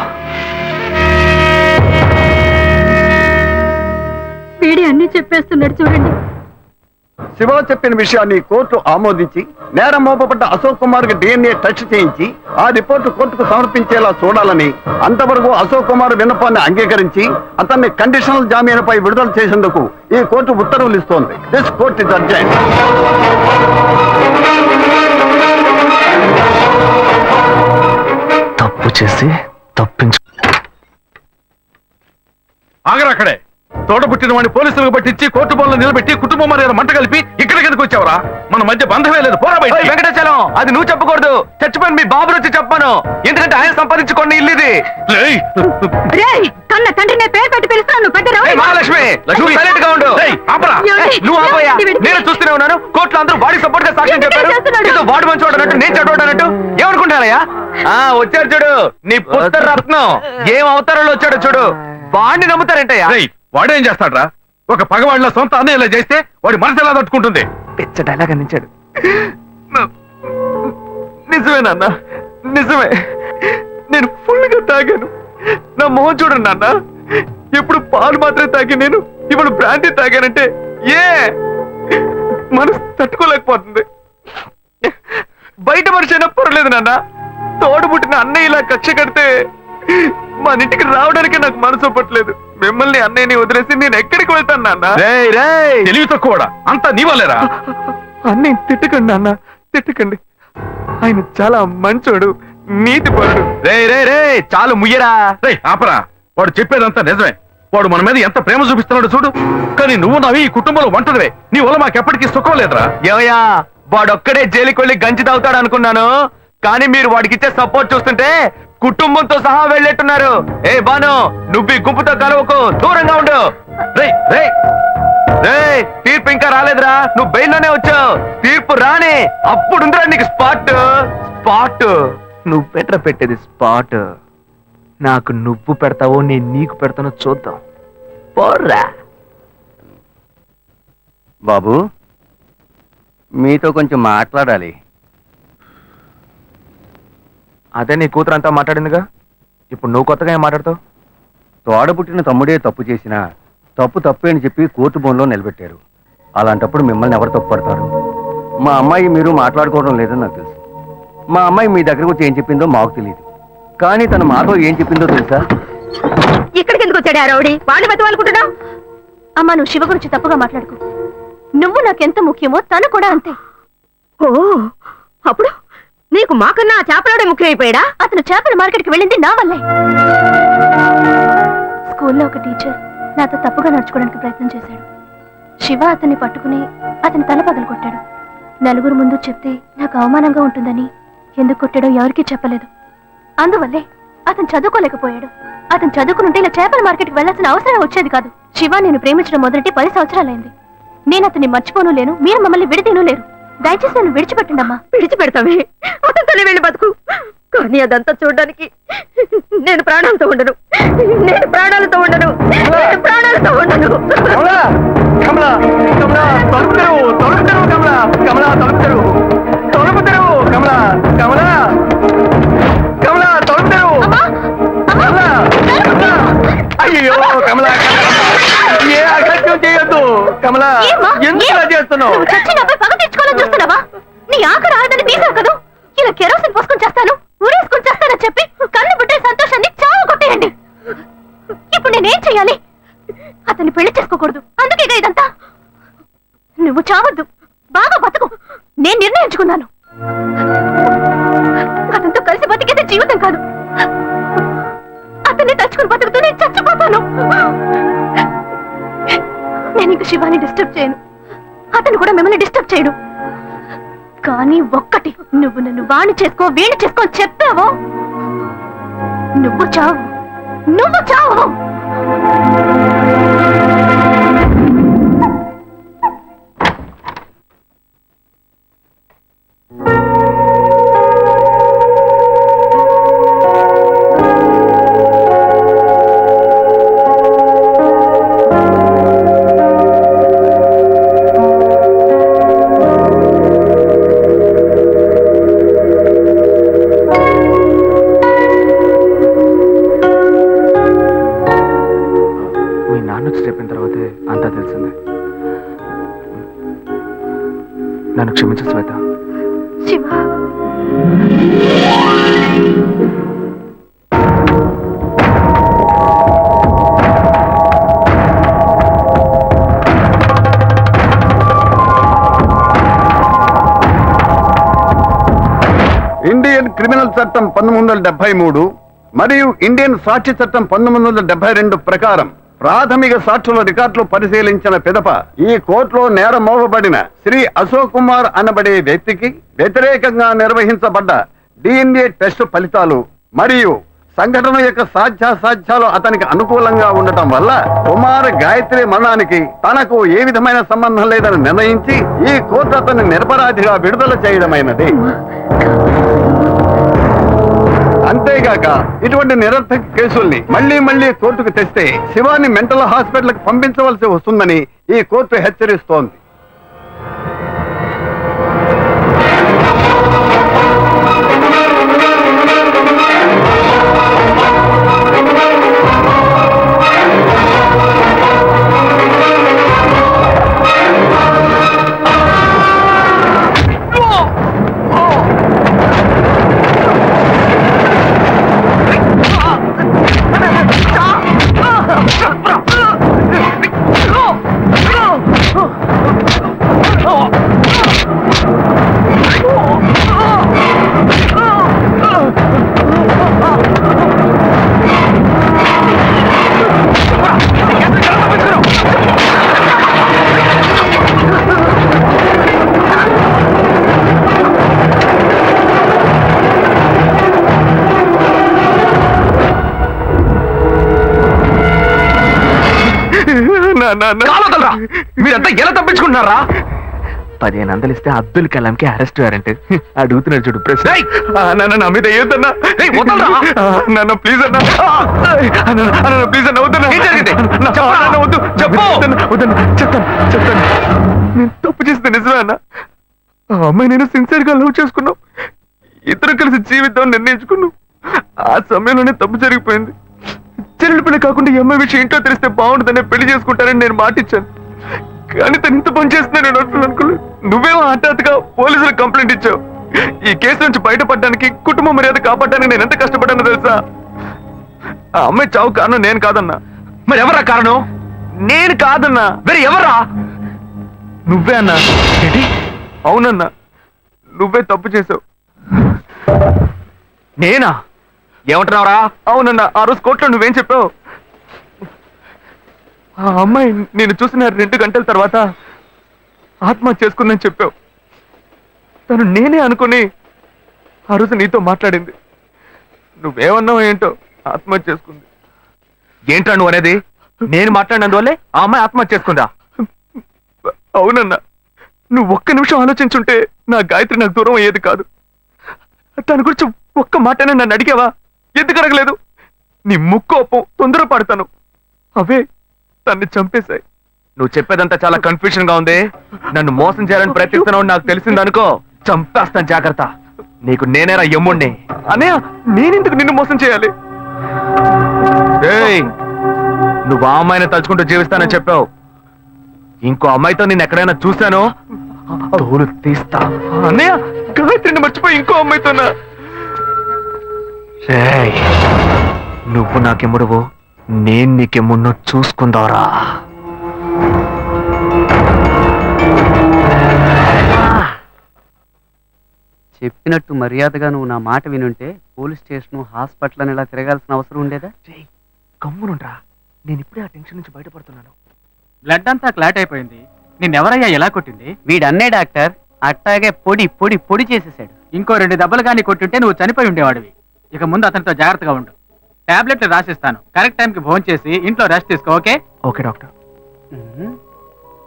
వీడి అన్ని చెప్పేస్తున్నాడు చూడండి. శివ చెప్పిన విషయాన్ని కోర్టు ఆమోదించి నేరం మోపబడ్డ అశోక్ కుమార్ కి DNA టెస్ట్ చేయించి ఆ రిపోర్టు కోర్టుకు సమర్పించేలా చూడాలని, అంతవరకు అశోక్ కుమార్ విన్నపాన్ని అంగీకరించి అతన్ని కండిషనల్ జామీనుపై విడుదల చేసేందుకు ఈ కోర్టు ఉత్తర్వులు ఇస్తోంది. This court is urgent. తప్పు చేసి తప్పించు. ఆగరాక్కడే తోట పుట్టిన వాడిని పోలీసులకు పట్టించి కోర్టు బోన్లో నిలబెట్టి కుటుంబం మర్యాద మంట కలిపి ఇక్కడికి ఎందుకు వచ్చావరా? మన మధ్య బంధమే లేదు, పోరా బయట. వెంకటాచలం, అది నువ్వు చెప్పకూడదు, చచ్చిపోయిన మీ బాబు వచ్చి చెప్పాను. ఎందుకంటే ఆయన సంపాదించుకోండి ఇల్లు ఇది. కన్న తండ్రి పేరు పెట్టి పిలుస్తాను. మహాలక్ష్మి, నువ్వు సైలెంట్ గా ఉండు. నువ్వు ఆపోయా, నేను చూస్తూనే ఉన్నాను. కోర్టులో అందరూ వాడికి సపోర్ట్ గా సాక్ష్యం చెప్పారు. ఏదో వాడు మంచి వాడనట్టు, నేను చెడ్డవాడనట్టు ఏమనుకుంటారయ్యా? వచ్చారు చూడు నీ పుత్ర రత్నం, ఏం అవతారంలో వచ్చాడో చూడు. వాడిని నమ్ముతారంటయ్యా? వాడేం చేస్తాడ్రా? ఒక పగవాడిలో సొంత అన్నయ్య ఇలా చేస్తే వాడి మనసు ఎలా తట్టుకుంటుంది? పిచ్చ డైలాగ్ అందించాడు. నిజమే నాన్న, నిజమే. నేను ఫుల్ గా తాగాను. నా మొహం చూడండి నాన్న, ఎప్పుడు పాలు మాత్రమే తాగి నేను ఇప్పుడు బ్రాండీ తాగానంటే మనసు తట్టుకోలేకపోతుంది. బయట మనిషి అయినా పర్లేదు నాన్న, తోడు పుట్టిన అన్నయ్య ఇలా కక్ష కడితే మన ఇంటికి రావడానికి నాకు మనసు పట్టలేదు. మిమ్మల్ని అన్నయ్యని వదిలేసి నేను ఎక్కడికి వెళ్తాను నాన్న? తెలివి తక్కువ అంతా నీ వల్లేరా? అన్నయ్య తిట్టకండి నాన్న, తిట్టకండి. ఆయన చాలా మంచోడు, నీతిపరుడు. చాలు ముయ్యరా. ఆపరా, వాడు చెప్పేదంతా నిజమే. వాడు మన మీద ఎంత ప్రేమ చూపిస్తున్నాడు చూడు. కానీ నువ్వు నవి ఈ కుటుంబంలో వంటదివే. నీ వల్ల మాకెప్పటికీ సుఖం లేదురా. ఏమయ్యా, వాడొక్కడే జైలుకి వెళ్ళి గంజి తాగుతాడు అనుకున్నాను, కానీ మీరు వాడికి ఇచ్చే సపోర్ట్ చూస్తుంటే కుటుంబంతో సహా వెళ్ళేట్టున్నారు. బాను, నువ్వు ఈ గుంపుతో కలవకు, దూరంగా ఉండు. తీర్పు ఇంకా రాలేదురా, నువ్వు బెయిల్లోనే వచ్చావు. తీర్పు రాని అప్పుడుందిరా నీకు స్పాట్. నువ్వు బెటర్ పెట్టేది స్పాట్. నాకు నువ్వు పెడతావో నేను నీకు పెడతానో చూద్దాం. పోర్రా బాబు, మీతో కొంచెం మాట్లాడాలి. అదే నీ కూతురు అంతా మాట్లాడిందిగా, ఇప్పుడు నువ్వు కొత్తగా ఏం మాట్లాడతావు? తోడబుట్టిన తమ్ముడే తప్పు చేసినా తప్పే అని చెప్పి కోర్టు బోన్లో నిలబెట్టారు. అలాంటప్పుడు మిమ్మల్ని ఎవరు తప్పు పడతారు? మా అమ్మాయి మీరు మాట్లాడుకోవడం లేదని నాకు తెలుసు. మా అమ్మాయి మీ దగ్గరకు వచ్చి ఏం చెప్పిందో మాకు తెలియదు, కానీ తన మాతో ఏం చెప్పిందో తెలుసా? ఇక్కడికి ఎందుకు వచ్చాడు ఆ రౌడీ? వాడిని బతవాలనుకుంటున్నావు? అమ్మా, నువ్వు శివ గురించి తప్పుగా మాట్లాడుకో. నువ్వు నాకెంత ముఖ్యమో తను కూడా అంతే. ఓ, అప్పుడు నీకు మాకన్నా చేపలాడే ముఖ్యమైపోయాడా? అతను చేపల మార్కెట్కి వెళ్ళింది నా వల్లే. స్కూల్లో ఒక టీచర్ నాతో తప్పుగా నడుచుకోవడానికి ప్రయత్నం చేశాడు. శివ అతన్ని పట్టుకుని అతని తల పగలు కొట్టాడు. నలుగురు ముందు చెప్తే నాకు అవమానంగా ఉంటుందని ఎందుకు కొట్టాడో ఎవరికీ చెప్పలేదు. అందువల్లే అతను చదువుకోలేకపోయాడు. అతను చదువుకుంటే ఇలా చేపల మార్కెట్కి వెళ్లాల్సిన అవసరం వచ్చేది కాదు. శివ నేను ప్రేమించడం మొదటి 10 సంవత్సరాలైంది. నేను అతన్ని మర్చిపోను లేను, మీరు మమ్మల్ని విడదీను లేరు. దయచేసి నన్ను విడిచిపెట్టండి అమ్మా. విడిచిపెడతావే, అతనితోనే వెళ్ళి బతుకు. కానీ అదంతా చూడడానికి నేను ప్రాణాలతో ఉండను. నేను ప్రాణాలతో ఉండను. ప్రాణాలతో ఉండను. అయ్యో కమలా, ఏ అగత్యం చేయొద్దు కమలా. ఎందుకు ఇలా చేస్తున్నావు? పగ తెచ్చుకోవాలని చూస్తున్నావా? నీ ఆఖరి ఆడదని తీసావు కదా, ఇలా కెరోసిన్ పోసుకొని చేస్తాను, ఊరేసుకొని చేస్తానని చెప్పి కన్ను బిడ్డ సంతోషాన్ని చావు కొట్టేయండి. ఇప్పుడు నేనేం చెయ్యాలి? అతన్ని పెళ్లి చేసుకోకూడదు, అందుకే ఇదంతా. నువ్వు చావద్దు, బాగా బతుకు. నేను నిర్ణయించుకున్నాను. అతనితో కలిసి బతికేదే జీవితం కాదు. అతన్ని తలుచుకుని బతుకుతూ నేను చచ్చిపోతాను. నేను ఇంక శివాని డిస్టర్బ్ చేయను. అతను కూడా మిమ్మల్ని డిస్టర్బ్ చేయడు. కానీ ఒక్కటి, నువ్వు నన్ను వాణ్ణి చేసుకో వీణి చేసుకో చెప్పావో నువ్వు చావు. నువ్వు చావు. మీ నాన్న వచ్చి చెప్పిన తర్వాతే అంతా తెలిసింది. నన్ను క్షమించు శ్వేత. శివ, ఇండియన్ క్రిమినల్ చట్టం 1973 మరియు ఇండియన్ సాక్ష్య చట్టం 1972 ప్రకారం ప్రాథమిక సాక్షుల రికార్డులు పరిశీలించిన పిదప ఈ కోర్టులో నేరం మోపబడిన శ్రీ అశోక్ కుమార్ అనబడే వ్యక్తికి వ్యతిరేకంగా నిర్వహించబడ్డ DNA టెస్ట్ ఫలితాలు మరియు సంఘటన యొక్క సాధ్యాసాధ్యాలు అతనికి అనుకూలంగా ఉండటం వల్ల కుమార్ గాయత్రి మరణానికి తనకు ఏ విధమైన సంబంధం లేదని నిర్ణయించి ఈ కోర్టు అతన్ని నిరపరాధిగా విడుదల చేయడమైనది. అంతేగాక ఇటువంటి నిరర్థక కేసుల్ని మళ్లీ మళ్లీ కోర్టుకు తెస్తే శివాని మెంటల్ హాస్పిటల్కి పంపించవలసి వస్తుందని ఈ కోర్టు హెచ్చరిస్తోంది. మీరంతా ఎలా తప్పించుకుంటున్నారా? 15 అందలిస్తే అబ్దుల్ కలాంకి అరెస్ట్ వారెంట్. అడుగుతున్నాడు చూడు ప్రశ్న. నా మీద ఏదన్నా ప్లీజ్ అన్నా, ప్లీజ్ అన్న వద్దన్నా. చెప్తాను. నేను తప్పు చేస్తే నిజమే అన్న. ఆ అమ్మాయి నేను సిన్సియర్ గా లవ్ చేసుకున్నాం. ఇద్దరు కలిసి జీవితం నిర్ణయించుకున్నాం. ఆ సమయంలోనే తప్పు జరిగిపోయింది. చెల్లెలు పిల్ల కాకుండా ఈ అమ్మాయి విషయం ఇంట్లో తెలిస్తే బాగుంటుందనే పెళ్లి చేసుకుంటారని నేను మాటిచ్చాను. కానీ తను ఇంత పని చేస్తున్నా నేను అనుకోలేదు. నువ్వేమో హఠాత్తుగా పోలీసులకు కంప్లైంట్ ఇచ్చావు. ఈ కేసు నుంచి బయటపడడానికి, కుటుంబ మర్యాద కాపాడడానికి నేను ఎంత కష్టపడ్డానో తెలుసా? ఆ అమ్మాయి చావు కారణం నేను కాదన్నా. మరి ఎవరా కారణం? నేను కాదన్నా. మరి ఎవరా? నువ్వే అన్నా. ఏంటి? అవునన్నా, నువ్వే తప్పు చేసావు. నేనా? ఏమంటున్నావురా? అవునన్నా, ఆ రోజు కోర్టులో నువ్వేం చెప్పావు? ఆ అమ్మాయి నేను చూసిన 2 గంటల తర్వాత ఆత్మహత్య చేసుకుందని చెప్పావు. తను నేనే అనుకుని ఆ రోజు నీతో మాట్లాడింది. నువ్వేమన్నావు ఏంటో, ఆత్మహత్య చేసుకుంది. ఏంట్రా నువ్వు అనేది? నేను మాట్లాడినందువల్లే ఆ అమ్మాయి ఆత్మహత్య చేసుకుందా? అవునన్నా, నువ్వు ఒక్క నిమిషం ఆలోచించుంటే నా గాయత్రి నాకు దూరం అయ్యేది కాదు. దాని గురించి ఒక్క మాటనే నన్ను అడిగావా? ఎందుకు అడగలేదు? నీ ముక్కోపం తొందర పడతాను అవే తన్ని చంపేశాయి. నువ్వు చెప్పేదంతా చాలా కన్ఫ్యూజన్ గా ఉంది. నన్ను మోసం చేయాలని ప్రయత్నిస్తున్నావు నాకు తెలిసిందనుకో, చంపేస్తాను. జాగ్రత్త. నీకు నేనేరా యమ్ముణ్ణి. అన్నయ్య, నేనెందుకు నిన్ను మోసం చేయాలి? నువ్వు ఆ అమ్మాయిని తలుచుకుంటూ జీవిస్తానని చెప్పావు. ఇంకో అమ్మాయితో నేను ఎక్కడైనా చూశాను, తోలు తీస్తా. అన్నయ్య, గాయత్రిని మర్చిపోయి ఇంకో అమ్మాయితోనా? నువ్వు నాకెమ్ముడువు, నేను నీకెమ్మున్నో చూసుకుందారా. చెప్పినట్టు మర్యాదగా నువ్వు నా మాట వినుంటే పోలీస్ స్టేషన్ హాస్పిటల్ అని ఇలా తిరగాల్సిన అవసరం ఉండేదా? కమ్మునుండ్రా, నేను ఇప్పుడే ఆ టెన్షన్ నుంచి బయటపడుతున్నాను. బ్లడ్ అంతా క్లాట్ అయిపోయింది. నిన్నెవరయ్యా ఎలా కొట్టింది? వీడన్నే డాక్టర్ అట్టాగే పొడి పొడి పొడి చేసేసాడు. ఇంకో 2 దెబ్బలు కానీ కొట్టుంటే నువ్వు చనిపోయి ఉండేవాడివి. ఇక ముందు అతనితో జాగ్రత్తగా ఉండు. టాబ్లెట్లు రాసిస్తాను, కరెక్ట్ టైంకి భోజనం చేసి ఇంట్లో రెస్ట్ తీసుకో. ఓకే? Okay doctor.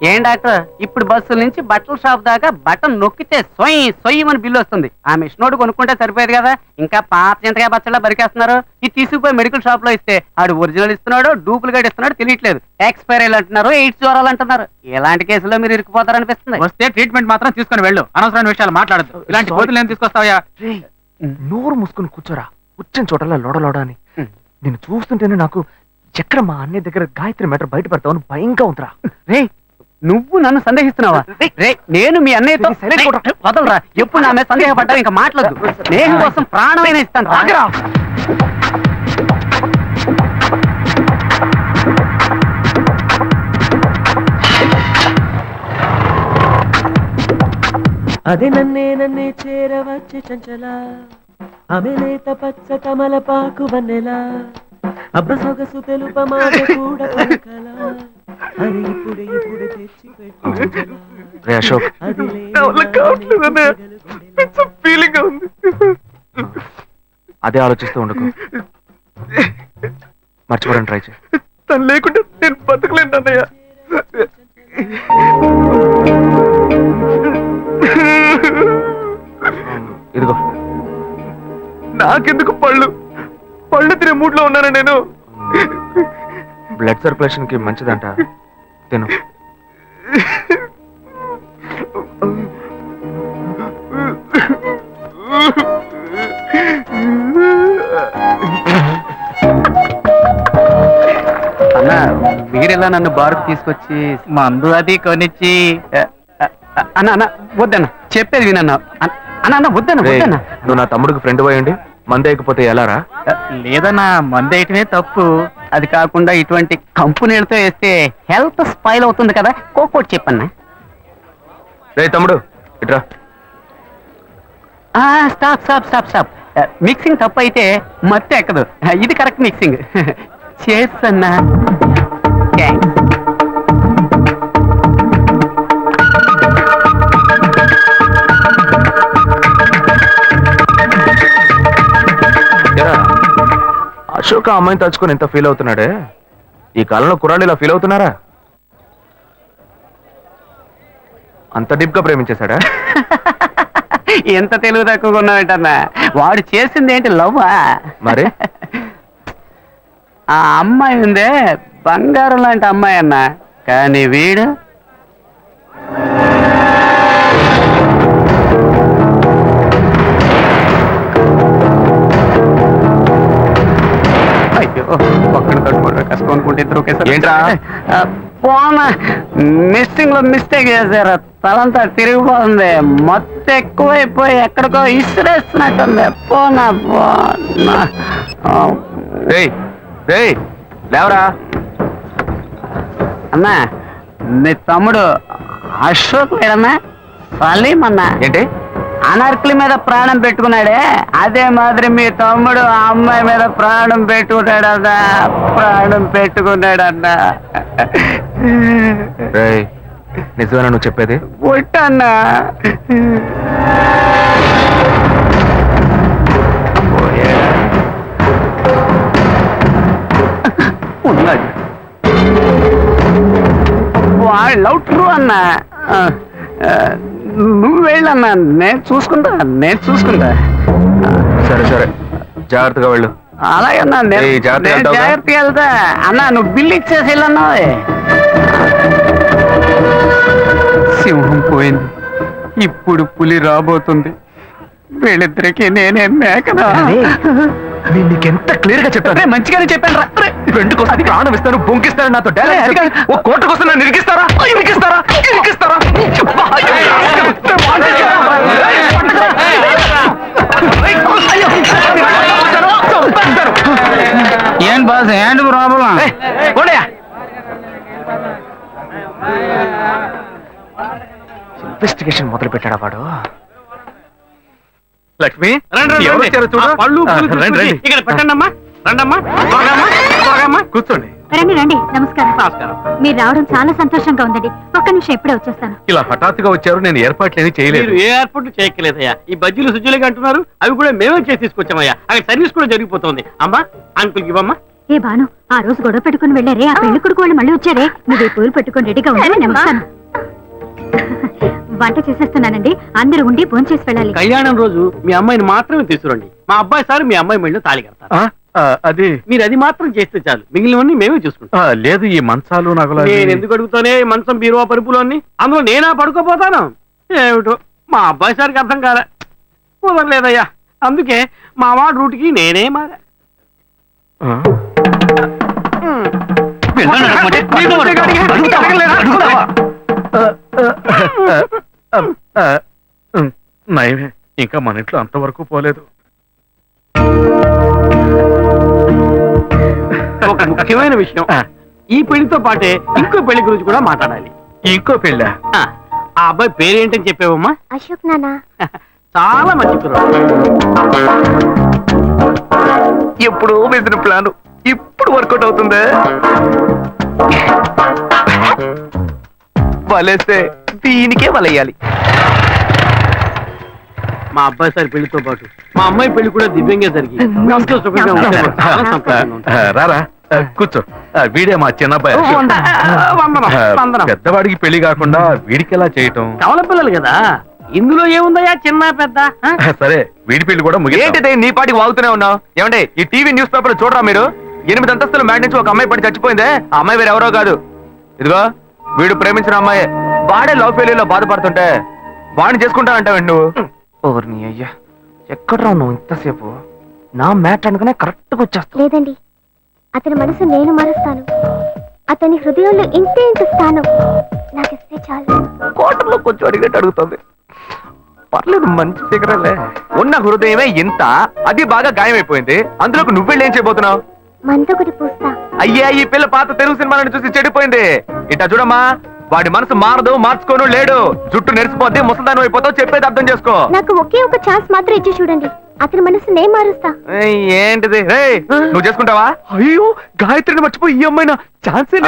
ఏం డాక్టర్, ఇప్పుడు బస్సుల నుంచి బట్టల షాప్ దాకా బటన్ నొక్కితే సొయ్యి సొయ్యమని బిల్లు వస్తుంది. ఆ మిషనోడు కొనుక్కుంటే సరిపోయేది కదా, ఇంకా పాత చింతకాయ బచ్చలా బరికేస్తున్నారు. ఇది తీసుకుపోయి మెడికల్ షాప్ లో ఇస్తే ఆడు ఒరిజినల్ ఇస్తున్నాడో డూప్లికేట్ ఇస్తున్నాడో తెలియట్లేదు. ఎక్స్పైరీ అంటున్నారు, ఎయిడ్స్ జ్వరాలు అంటున్నారు. ఇలాంటి కేసులో మీరు ఇరుక్కుపోతారనిపిస్తుంది. వస్తే ట్రీట్మెంట్ మాత్రం తీసుకొని వెళ్ళు, అనవసరమైన విషయాలు మాట్లాడద్దు. ఇలాంటి కోతులు ఏం తీసుకొస్తావా? నోరు మూసుకుని కూర్చోరా, కూర్చొని చోటలా లోడ అని. నేను చూస్తుంటేనే నాకు ఎక్కడ మా అన్నయ్య దగ్గర గాయత్రి మ్యాటర్ బయటపడతావని భయంగా ఉందిరా. రే, నువ్వు నన్ను సందేహిస్తున్నావా? రే, నేను మీ అన్నయ్యతో వదలరా. ఎప్పుడు నా మీద సందేహపడ్డా ఇంకా మాట్లాడదు. స్నేహం కోసం ప్రాణమైన ఇస్తాను. రాగరా. అది నన్నే చేరవచ్చే చంచల, ఆమె లేత పచ్చ తమలపాకు వన్నెలా, అబ్బ సొగసు తెలుపమాట కూడా పలకల, అది ఇప్పుడే తెచ్చి రే అశోక్, అదే ఆలోచిస్తూ ఉండకు. మర్చిపోవడానికి ట్రై చేయి. తను లేకుంటే నేను బతకలేను అన్నయ్య. ఇదిగో నాకెందుకు పళ్ళు తినే మూడ్లో ఉన్నాను నేను. బ్లడ్ సర్క్యులేషన్ కి మంచిదంట, తిను. అన్న, మీరెలా నన్ను బారుకు తీసుకొచ్చి మందు అది కొనిచ్చి అన్న అన్న వద్దన్న, చెప్పేది వినన్నా. అన్న వద్దన్న వద్దన్న. నువ్వు నా తమ్ముడికి ఫ్రెండ్ పోయండి, మందేయకపోతే ఎలారా? లేదన్నా, మందేయటమే తప్పు. అది కాకుండా ఇటువంటి కంపెనీలతో వేస్తే హెల్త్ స్పాయిల్ అవుతుంది కదా. కోకోటి చెప్పన్నా. రే తమ్ముడు ఇట్రా. Stop stop stop stop. Mixing తప్పు అయితే మత్తు ఎక్కదు. ఇది కరెక్ట్ మిక్సింగ్. చేసన్నా. అశోక్ ఆ అమ్మాయిని తలుచుకొని ఎంత ఫీల్ అవుతున్నాడే, ఈ కాలంలో కుర్రాళ్ళు ఇలా ఫీల్ అవుతున్నారా? అంత డీప్ గా ప్రేమించేశాడా? ఎంత తెలివి తక్కువగా ఉన్నావేంటన్నా. వాడు చేసింది ఏంటి, లవ్వా? మరి ఆ అమ్మాయి ఉందే బంగారం లాంటి అమ్మాయి అన్న, కానీ వీడు అయ్యో పక్కన తట్టుకోవడం కష్టం అనుకుంటే ఇద్దరు ఒకేసారి. ఏంట్రా? పోనా మిస్సింగ్ లో మిస్టేక్ చేశారు. తలంతా తిరిగిపోతుంది, మొత్తం ఎక్కువైపోయి ఎక్కడికో ఇసిరేస్తున్నట్టుంది. పోనా పోనా. లేవరా అన్నా, నీ తమ్ముడు అశోక్ లేడన్నా, సలీం అన్నా. ఏంటి? అనార్కలి మీద ప్రాణం పెట్టుకున్నాడే, అదే మాదిరి మీ తమ్ముడు ఆ అమ్మాయి మీద ప్రాణం పెట్టుకున్నాడన్నా. నిజమేనా నువ్వు చెప్పేది? ఒట్టన్నా. ఉన్నాడు లవ్ ట్రూ అన్నా. నువ్వు వెళ్ళన్నా, నేను చూసుకుంటా. సరే జాగ్రత్తగా వెళ్ళు. అలాగే అన్నా, జాగ్రత్తగా వెళ్తా అన్నా. నువ్వు బిల్లు ఇచ్చేసి వెళ్ళన్నా. సింహం పోయింది, ఇప్పుడు పులి రాబోతుంది. వీళ్ళిద్దరికి నేనే మేకనా? నేను నీకెంత క్లియర్ గా చెప్పాను. మంచిగానే చెప్పాను రా. ఫ్రెండ్ కోసం ప్రాణం ఇస్తాను, బొంకిస్తాను, నాతో ఓ కోట కోసం నన్ను ఇరికిస్తారా? ఏం బాస్, ఏంటి ప్రాబ్లం? ఇన్వెస్టిగేషన్ మొదలు పెట్టాడా వాడు? లక్ష్మి రండి, రండి, ఎవరు రండి. వచ్చారో చూడు. ఆ పళ్ళు పూలు రండి, రండి. ఇక్కడ పెట్టండి అమ్మా. రండమ్మా, బాగమ్మా. కూర్చోండి. రండి రండి, నమస్కారం. నమస్కారం. మీరు రావడం చాలా సంతోషంగా ఉందండి. ఒక్క నిమిషం ఇప్పుడే వచ్చేస్తాను. ఇలా హఠాత్తుగా వచ్చారు, నేను ఏర్పాట్లేని చేయలేదు. మీరు ఏ ఏర్పాటు చేయక్కలేదయ్యా. ఈ బజ్జీలు సుజ్జులుగా అంటున్నారు, అవి కూడా మేమే చేసి తీసుకొచ్చామయ్యా. అక్కడ సర్వీస్ కూడా జరిగిపోతుంది. అమ్మా, అంకుల్కి ఇవ్వమ్మా. ఏ బాను, ఆ రోజు గొడవ పెట్టుకుని వెళ్ళారే, ఆ పెళ్లి కొడుకు వాళ్ళు మళ్ళీ వచ్చారే. మీరు ఈ పూలు పెట్టుకుని రెడీగా ఉండాలి. నేను వస్తాను. వంట చేసేస్తున్నానండి, అందరూ ఉండి భోంచేసి వెళ్ళాలి. కళ్యాణం రోజు మీ అమ్మాయిని మాత్రమే తీసుకురండి. మా అబ్బాయి సార్ మీ అమ్మాయి మెళ్ళో తాళి కడతారు. అది మీరు అది మాత్రం చేస్తే చాలు, మిగిలినవన్నీ మేమే చూసుకుంటాం. లేదు, ఈ మంచాలు నగలు నేను ఎందుకు అడుగుతానే ఈ మంచం బీరువా పరుపులు అన్ని, అందులో నేనా పడుకోపోతాను. ఏమిటో మా అబ్బాయి సార్కి అర్థం కాలే, కుదరలేదయ్యా. అందుకే మా వాడు రూట్కి నేనే మారా. నయమే, ఇంకా మన ఇంట్లో అంతవరకు పోలేదు. ఒక ముఖ్యమైన విషయం, ఈ పెళ్లితో పాటే ఇంకో పెళ్లి గురించి కూడా మాట్లాడాలి. ఇంకో పెళ్ళ? ఆ అబ్బాయి పేరేంటని చెప్పావమ్మా? అశోక్ నానా. చాలా మంచి పిల్లలు. ఎప్పుడు వేసిన ప్లాన్ ఇప్పుడు వర్కౌట్ అవుతుందా? వలేస్తే దీనికే వలయ్యాలి. మా అబ్బాయి సార్ పెళ్లితో పాటు మా అమ్మాయి పెళ్లి కూడా దివ్యంగా జరిగి ఎంతో సుఖంగా ఉంటే మాకు చాలా సంతోషంగా ఉంటుంది. రారా, కూర్చో. వీడే మా చిన్నబ్బాయి అశోక్. వందనం, వందనం. పెద్దవాడికి పెళ్లి కాకుండా వీడికి ఎలా చేయటం? కవల పిల్లలు కదా, ఇందులో ఏముందయ్యా చిన్న పెద్ద? సరే, వీడి పెళ్లి కూడా ముగిస్తాం. ఏంటిదే నీ పాటికి వాగుతూనే ఉన్నావు? ఏమంటే ఈ టీవీ న్యూస్ పేపర్ చూడరా మీరు? 8 అంతస్తుల మ్యాట్ నుంచి ఒక అమ్మాయి పడి చచ్చిపోయిందే. ఆ అమ్మాయి వేరు ఎవరో కాదు, ఇదిగో వీడు ప్రేమించిన అమ్మాయి. వాడే లవ్ ఫెయిల్యూర్ లో బాధపడుతుంటే వాడిని చేసుకుంటానంటావండి నువ్వు? ఓర్ని అయ్యా, ఎక్కడ్రా నువ్వు ఇంతసేపు? నా మ్యాట్ అనుకునే కరెక్ట్ గా వచ్చేస్తా. లేదండి, అతని మనసు నేను మారుస్తాను. అతని హృదయంలో ఇంతే ఇంత స్థానం నాకిస్తే చాలు. కోటలో కొంచెం అడిగినట్టు అడుగుతుంది. పర్లేదు, మంచి ఫిగరలే. ఉన్న హృదయమే ఇంత, అది బాగా గాయమైపోయింది. అందులోకి నువ్వెళ్ళి ఏం చేయబోతున్నావు? మందొకటి పూస్తా. అయ్యా, ఈ పిల్ల పాత తెలుగు సినిమాలను చూసి చెడిపోయింది. ఇట్టా చూడమ్మా, వాడి మనసు మారదు, మార్చుకోను లేడు. జుట్టు నెరిసిపోద్ది, ముసల్దానం అయిపోతావు. చెప్పేది అర్థం చేసుకో. నాకు ఒకే ఒక ఛాన్స్ మాత్రం ఇచ్చి చూడండి, అతని మనసు నేను మారుస్తా. ఏంటిది? నువ్వు చేసుకుంటావా? అయ్యో, గాయత్రిని మర్చిపోయి ఈ అమ్మాయినా ఛాన్సే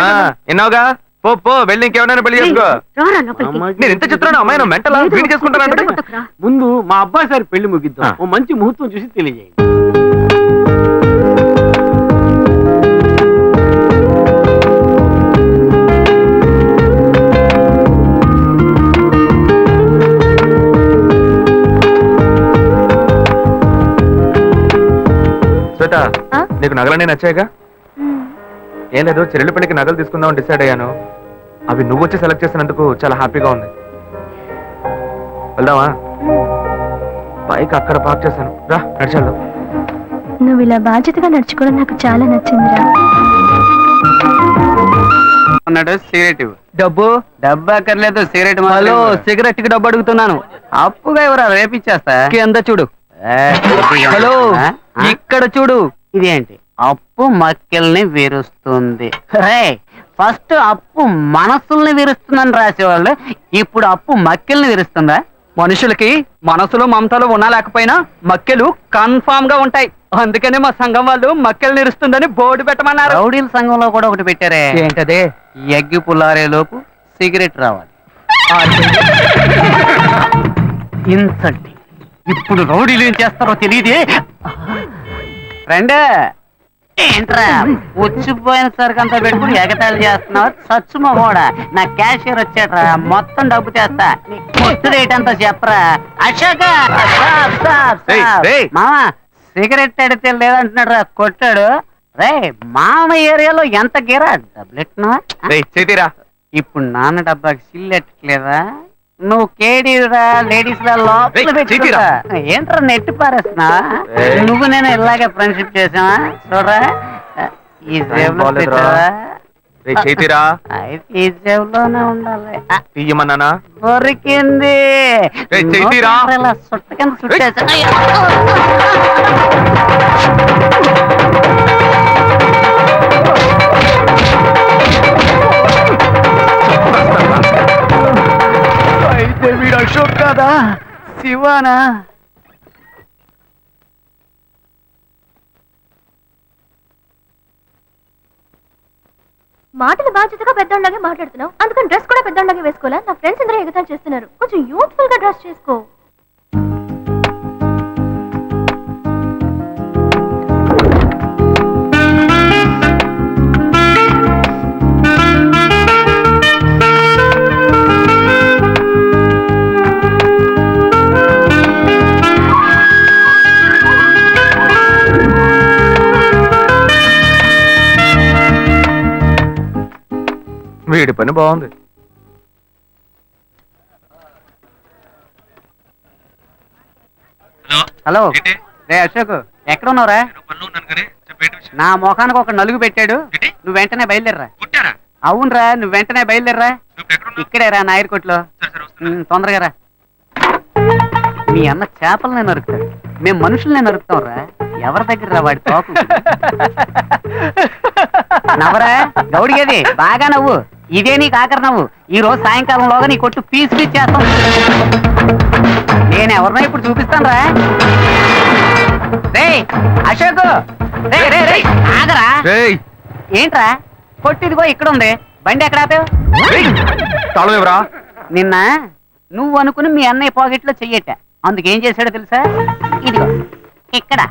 ఎన్నావుగా. పో పో, వెళ్ళి ఇంకెవరైనా పెళ్లి చేసుకో. రారా లోపలికి. నేను ఎంత చెప్తున్నాను, అమ్మాయి మెంటల్ వీడి చేసుకుంటానంటే. కొట్టకురా. ముందు మా అబ్బాయి సార్ పెళ్లి ముగిద్దాం, ఓ మంచి ముహూర్తం చూసి తెలియజేయండి. శ్వేత, ఆ? నీకు నగలన్నీ నచ్చాయిగా? ఏం లేదు, చెల్లెలు పెళ్లికి నగలు తీసుకుందామని డిసైడ్ అయ్యాను. అవి నువ్వు వచ్చి సెలెక్ట్ చేసినందుకు చాలా హ్యాపీగా ఉంది. వెళ్దామా? బైక్ అక్కడ పార్క్ చేశాను, రా నడిచేద్దాం. నువ్వు ఇలా బాధ్యతగా నడుచుకోవడం నాకు చాలా నచ్చిందిరా. సిగరెట్ డబ్బు డబ్బు అక్కర్లేదు, సిగరెట్. హలో, సిగరెట్ కి డబ్బు అడుగుతున్నాను. అప్పుగా ఎవరా రేపిచ్చేస్తా. కింద చూడు. హలో, ఇక్కడ చూడు. ఇదేంటి? అప్పు మక్కెల్ని విరుస్తుంది. ఫస్ట్ అప్పు మనసుల్ని విరుస్తుందని రాసేవాళ్ళు, ఇప్పుడు అప్పు మక్కెల్ని విరుస్తుందా? మనుషులకి మనసులో మమతలు ఉన్నా లేకపోయినా మక్కెలు కన్ఫామ్ గా ఉంటాయి. అందుకనే మా సంఘం వాళ్ళు మక్కెలు నిరుస్తుందని బోర్డు పెట్టమన్నారు. రౌడీల సంఘంలో కూడా ఒకటి పెట్టారే. ఏంటదే? ఎగ్గి పుల్లారే లోపు సిగరెట్ రావాలి. ఇన్సల్టింగ్. ఇప్పుడు రౌడీలు ఏం చేస్తారో తెలియదే. ఫ్రెండ్, ఏంట్రా వచ్చిపోయిన సరికి అంతా పెట్టుకుని ఎగతాళి చేస్తున్నావు? సచ్చుమో కూడా నా క్యాషియర్ వచ్చాడ్రా, మొత్తం డబ్బు చేస్తా. కొట్టు రేట్ అంతా చెప్పరా. అశోక, మామ సిగరెట్ అడితే లేదంటున్నాడు రా, కొట్టాడు. రే మామ ఏరియాలో ఎంత గీరా డబ్బులెట్టినా? చేతిరా. ఇప్పుడు నాన్న డబ్బాకి సిల్లెట్టలేదా? నువ్వు కేడీరా లేడీస్ ఏంట్రా నెట్టి పారేస్తున్నా? నువ్వు నేను ఇలాగే ఫ్రెండ్షిప్ చేసావా? చూడరా, ఈ జేబులో పెట్టావా? చేతిరా. అయితే ఈ జేబులోనే ఉండాలి. తీయమన్నానా? దొరికింది. చేతిరా. ఇలా సుట్ట కింద సుట్టేసా. అయితే వీడు అశోక్ కాదా? శివానా? మాటలు బాధ్యతగా పెద్దోళ్ళలాగే మాట్లాడుతున్నావు, అందుకని డ్రెస్ కూడా పెద్దోళ్ళలాగే వేసుకోవాలా? నా ఫ్రెండ్స్ అందరూ ఎగతాలు చేస్తున్నారు, కొంచెం యూత్ఫుల్ గా డ్రెస్ చేసుకో. వీడి పని బాగుంది. హలో రే అశోక్, ఎక్కడ ఉన్నావురా? నా మొఖానికి ఒక నలుగు పెట్టాడు, నువ్వు వెంటనే బయలుదేరరా. అవునరా, నువ్వు వెంటనే బయలుదేరరా. ఇక్కడేరా నాయర్ కొట్లో. తొందరగా రా. మీ అన్న చేపలనే నరుకుతాడు, మేము మనుషులనే నరుకుతాం రా. ఎవరి దగ్గర రా వాడి తోకు? నవ్వరా గౌడిగేది, బాగా నవ్వు. ఇదే నీకు ఆఖరి నవ్వు. ఈ రోజు సాయంకాలంలోగా నీ కొట్టు పీస్ పీస్ చేస్తాం. నేను ఎవరినో ఇప్పుడు చూపిస్తాను రా. రే అశోక్, రే రే రే ఆగరా. ఏంట్రా కొట్టిదిగో ఇక్కడ ఉంది, బండి ఎక్కడ ఆపావు? నిన్న నువ్వు అనుకుని మీ అన్నయ్య పాకెట్లో చెయ్యట, అందుకేం చేశాడో తెలుసా? ఇదిగో ఇక్కడ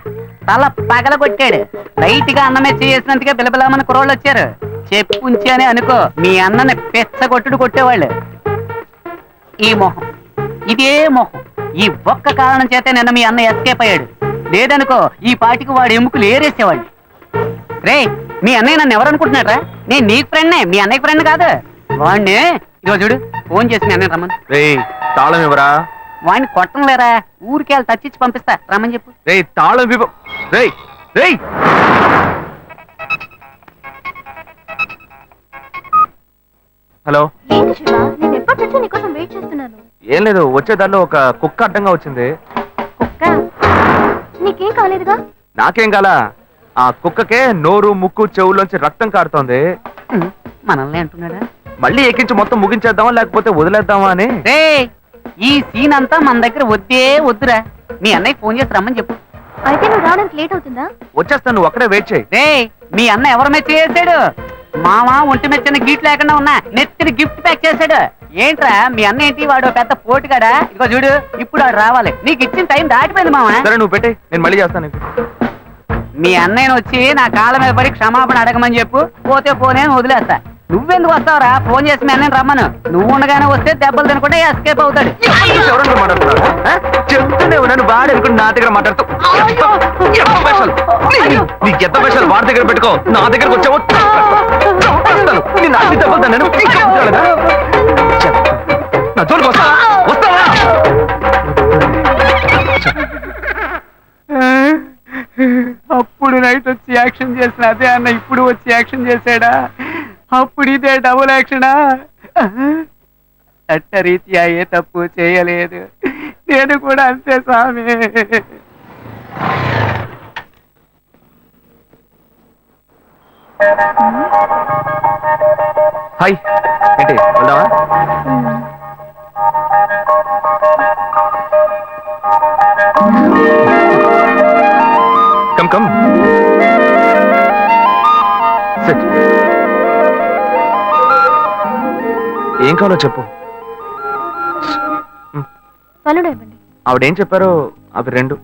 తల పగలగొట్టాడు. లైట్ గా అన్నమే చేసినందుకే బిలబిలామని కుర్రోళ్ళు వచ్చారు. చెప్పుంచి అని అనుకో, మీ అన్నని పెచ్చగొట్టుడు కొట్టేవాళ్ళు. ఈ మొహం, ఇదే మొహం, ఈ ఒక్క కారణం చేతే నిన్న మీ అన్న ఎస్కేప్ అయ్యాడు. లేదనుకో ఈ పాటికి వాడు ఎముకలు ఏరేసేవాళ్ళు. రే మీ అన్నయ్య నన్ను ఎవరు అనుకుంటున్నాడ్రా? నేను నీకు ఫ్రెండ్నే, మీ అన్నయ్య ఫ్రెండ్ కాదు. వాడిని ఇదిగో చూడు, ఫోన్ చేసి మీ అన్నయ్య రమ్మని. రే తాళం ఇవ్వరా. వాడిని కొట్టం లేరా, ఊరికి వెళ్ళి తచ్చిచ్చి పంపిస్తా, రమ్మని చెప్పు. రే తాళం ఇవ్వ. రే రే హలో. ఏంటి శివ, నేను ఎప్పటి నుంచో నీకోసం వెయిట్ చేస్తున్నాను. ఏం లేదు, వచ్చే దారిలో ఒక కుక్క అడ్డంగా వచ్చింది. కుక్క? నీకేం కాలేదుగా? నాకేం కాలా, ఆ కుక్కకే నోరు ముక్కు చెవుల్లోంచి రక్తం కారుతోంది. మనల్ని అంటున్నాడా? మళ్ళీ ఎక్కించి మొత్తం ముగించేద్దామా లేకపోతే వదిలేద్దామా అని. రే ఈ సీన్ అంతా మన దగ్గర వద్దే వద్దురా. మీ అన్నయ్య ఫోన్ చేసి రమ్మని చెప్పు. అయితే నువ్వు రావడానికి లేట్ అవుతుందా? వచ్చేస్తాను, నువ్వు అక్కడే వెయిట్ చేయి. రే మీ అన్న ఎవరి మెచ్చి చేశాడు? మామ ఒంటి మెచ్చిన గిఫ్ట్ లేకుండా ఉన్నా నెత్తిని గిఫ్ట్ ప్యాక్ చేశాడు. ఏంట్రా మీ అన్న ఏంటి, వాడు పెద్ద పోటుగాడా? ఇదిగో చూడు, ఇప్పుడు వాడు రావాలి. నీకు ఇచ్చిన టైం దాటిపోయింది మామ. సరే నువ్వు పెట్టే, నేను మళ్ళీ చేస్తాను. మీ అన్నయ్యను వచ్చి నా కాళ్ళ మీద పడి క్షమాపణ అడగమని చెప్పు, పోతే పోనే వదిలేస్తా. నువ్వెందుకు వస్తావురా? ఫోన్ చేసి మీ అన్నయ్యను రమ్మను. నువ్వు ఉండగానే వస్తే దెబ్బలు తినకుండా ఎస్కేప్ అవుతాడు. చెప్తూనే ఉన్నాను, బాగా అనుకుని నా దగ్గర మాట్లాడుతూ నీకు ఎంత పైసలు వాడి దగ్గర పెట్టుకో, నా దగ్గరకు వచ్చావు అన్ని దెబ్బలు నా జోలికి వస్తావా? అప్పుడు నైట్ వచ్చి యాక్షన్ చేసిన అదే అన్న ఇప్పుడు వచ్చి యాక్షన్ చేశాడా? అప్పుడు ఇదే డబుల్ యాక్షనా? చట్టరీత్యా ఏ తప్పు చేయలేదు, నేను కూడా అంతే స్వామి. హాయ్, ఏంటి వెళ్దామా? Come come SIT. ఏం కావాలో చెప్పు. పనుడు ఇవ్వండి. ఆవిడేం చెప్పారో అవి రెండు.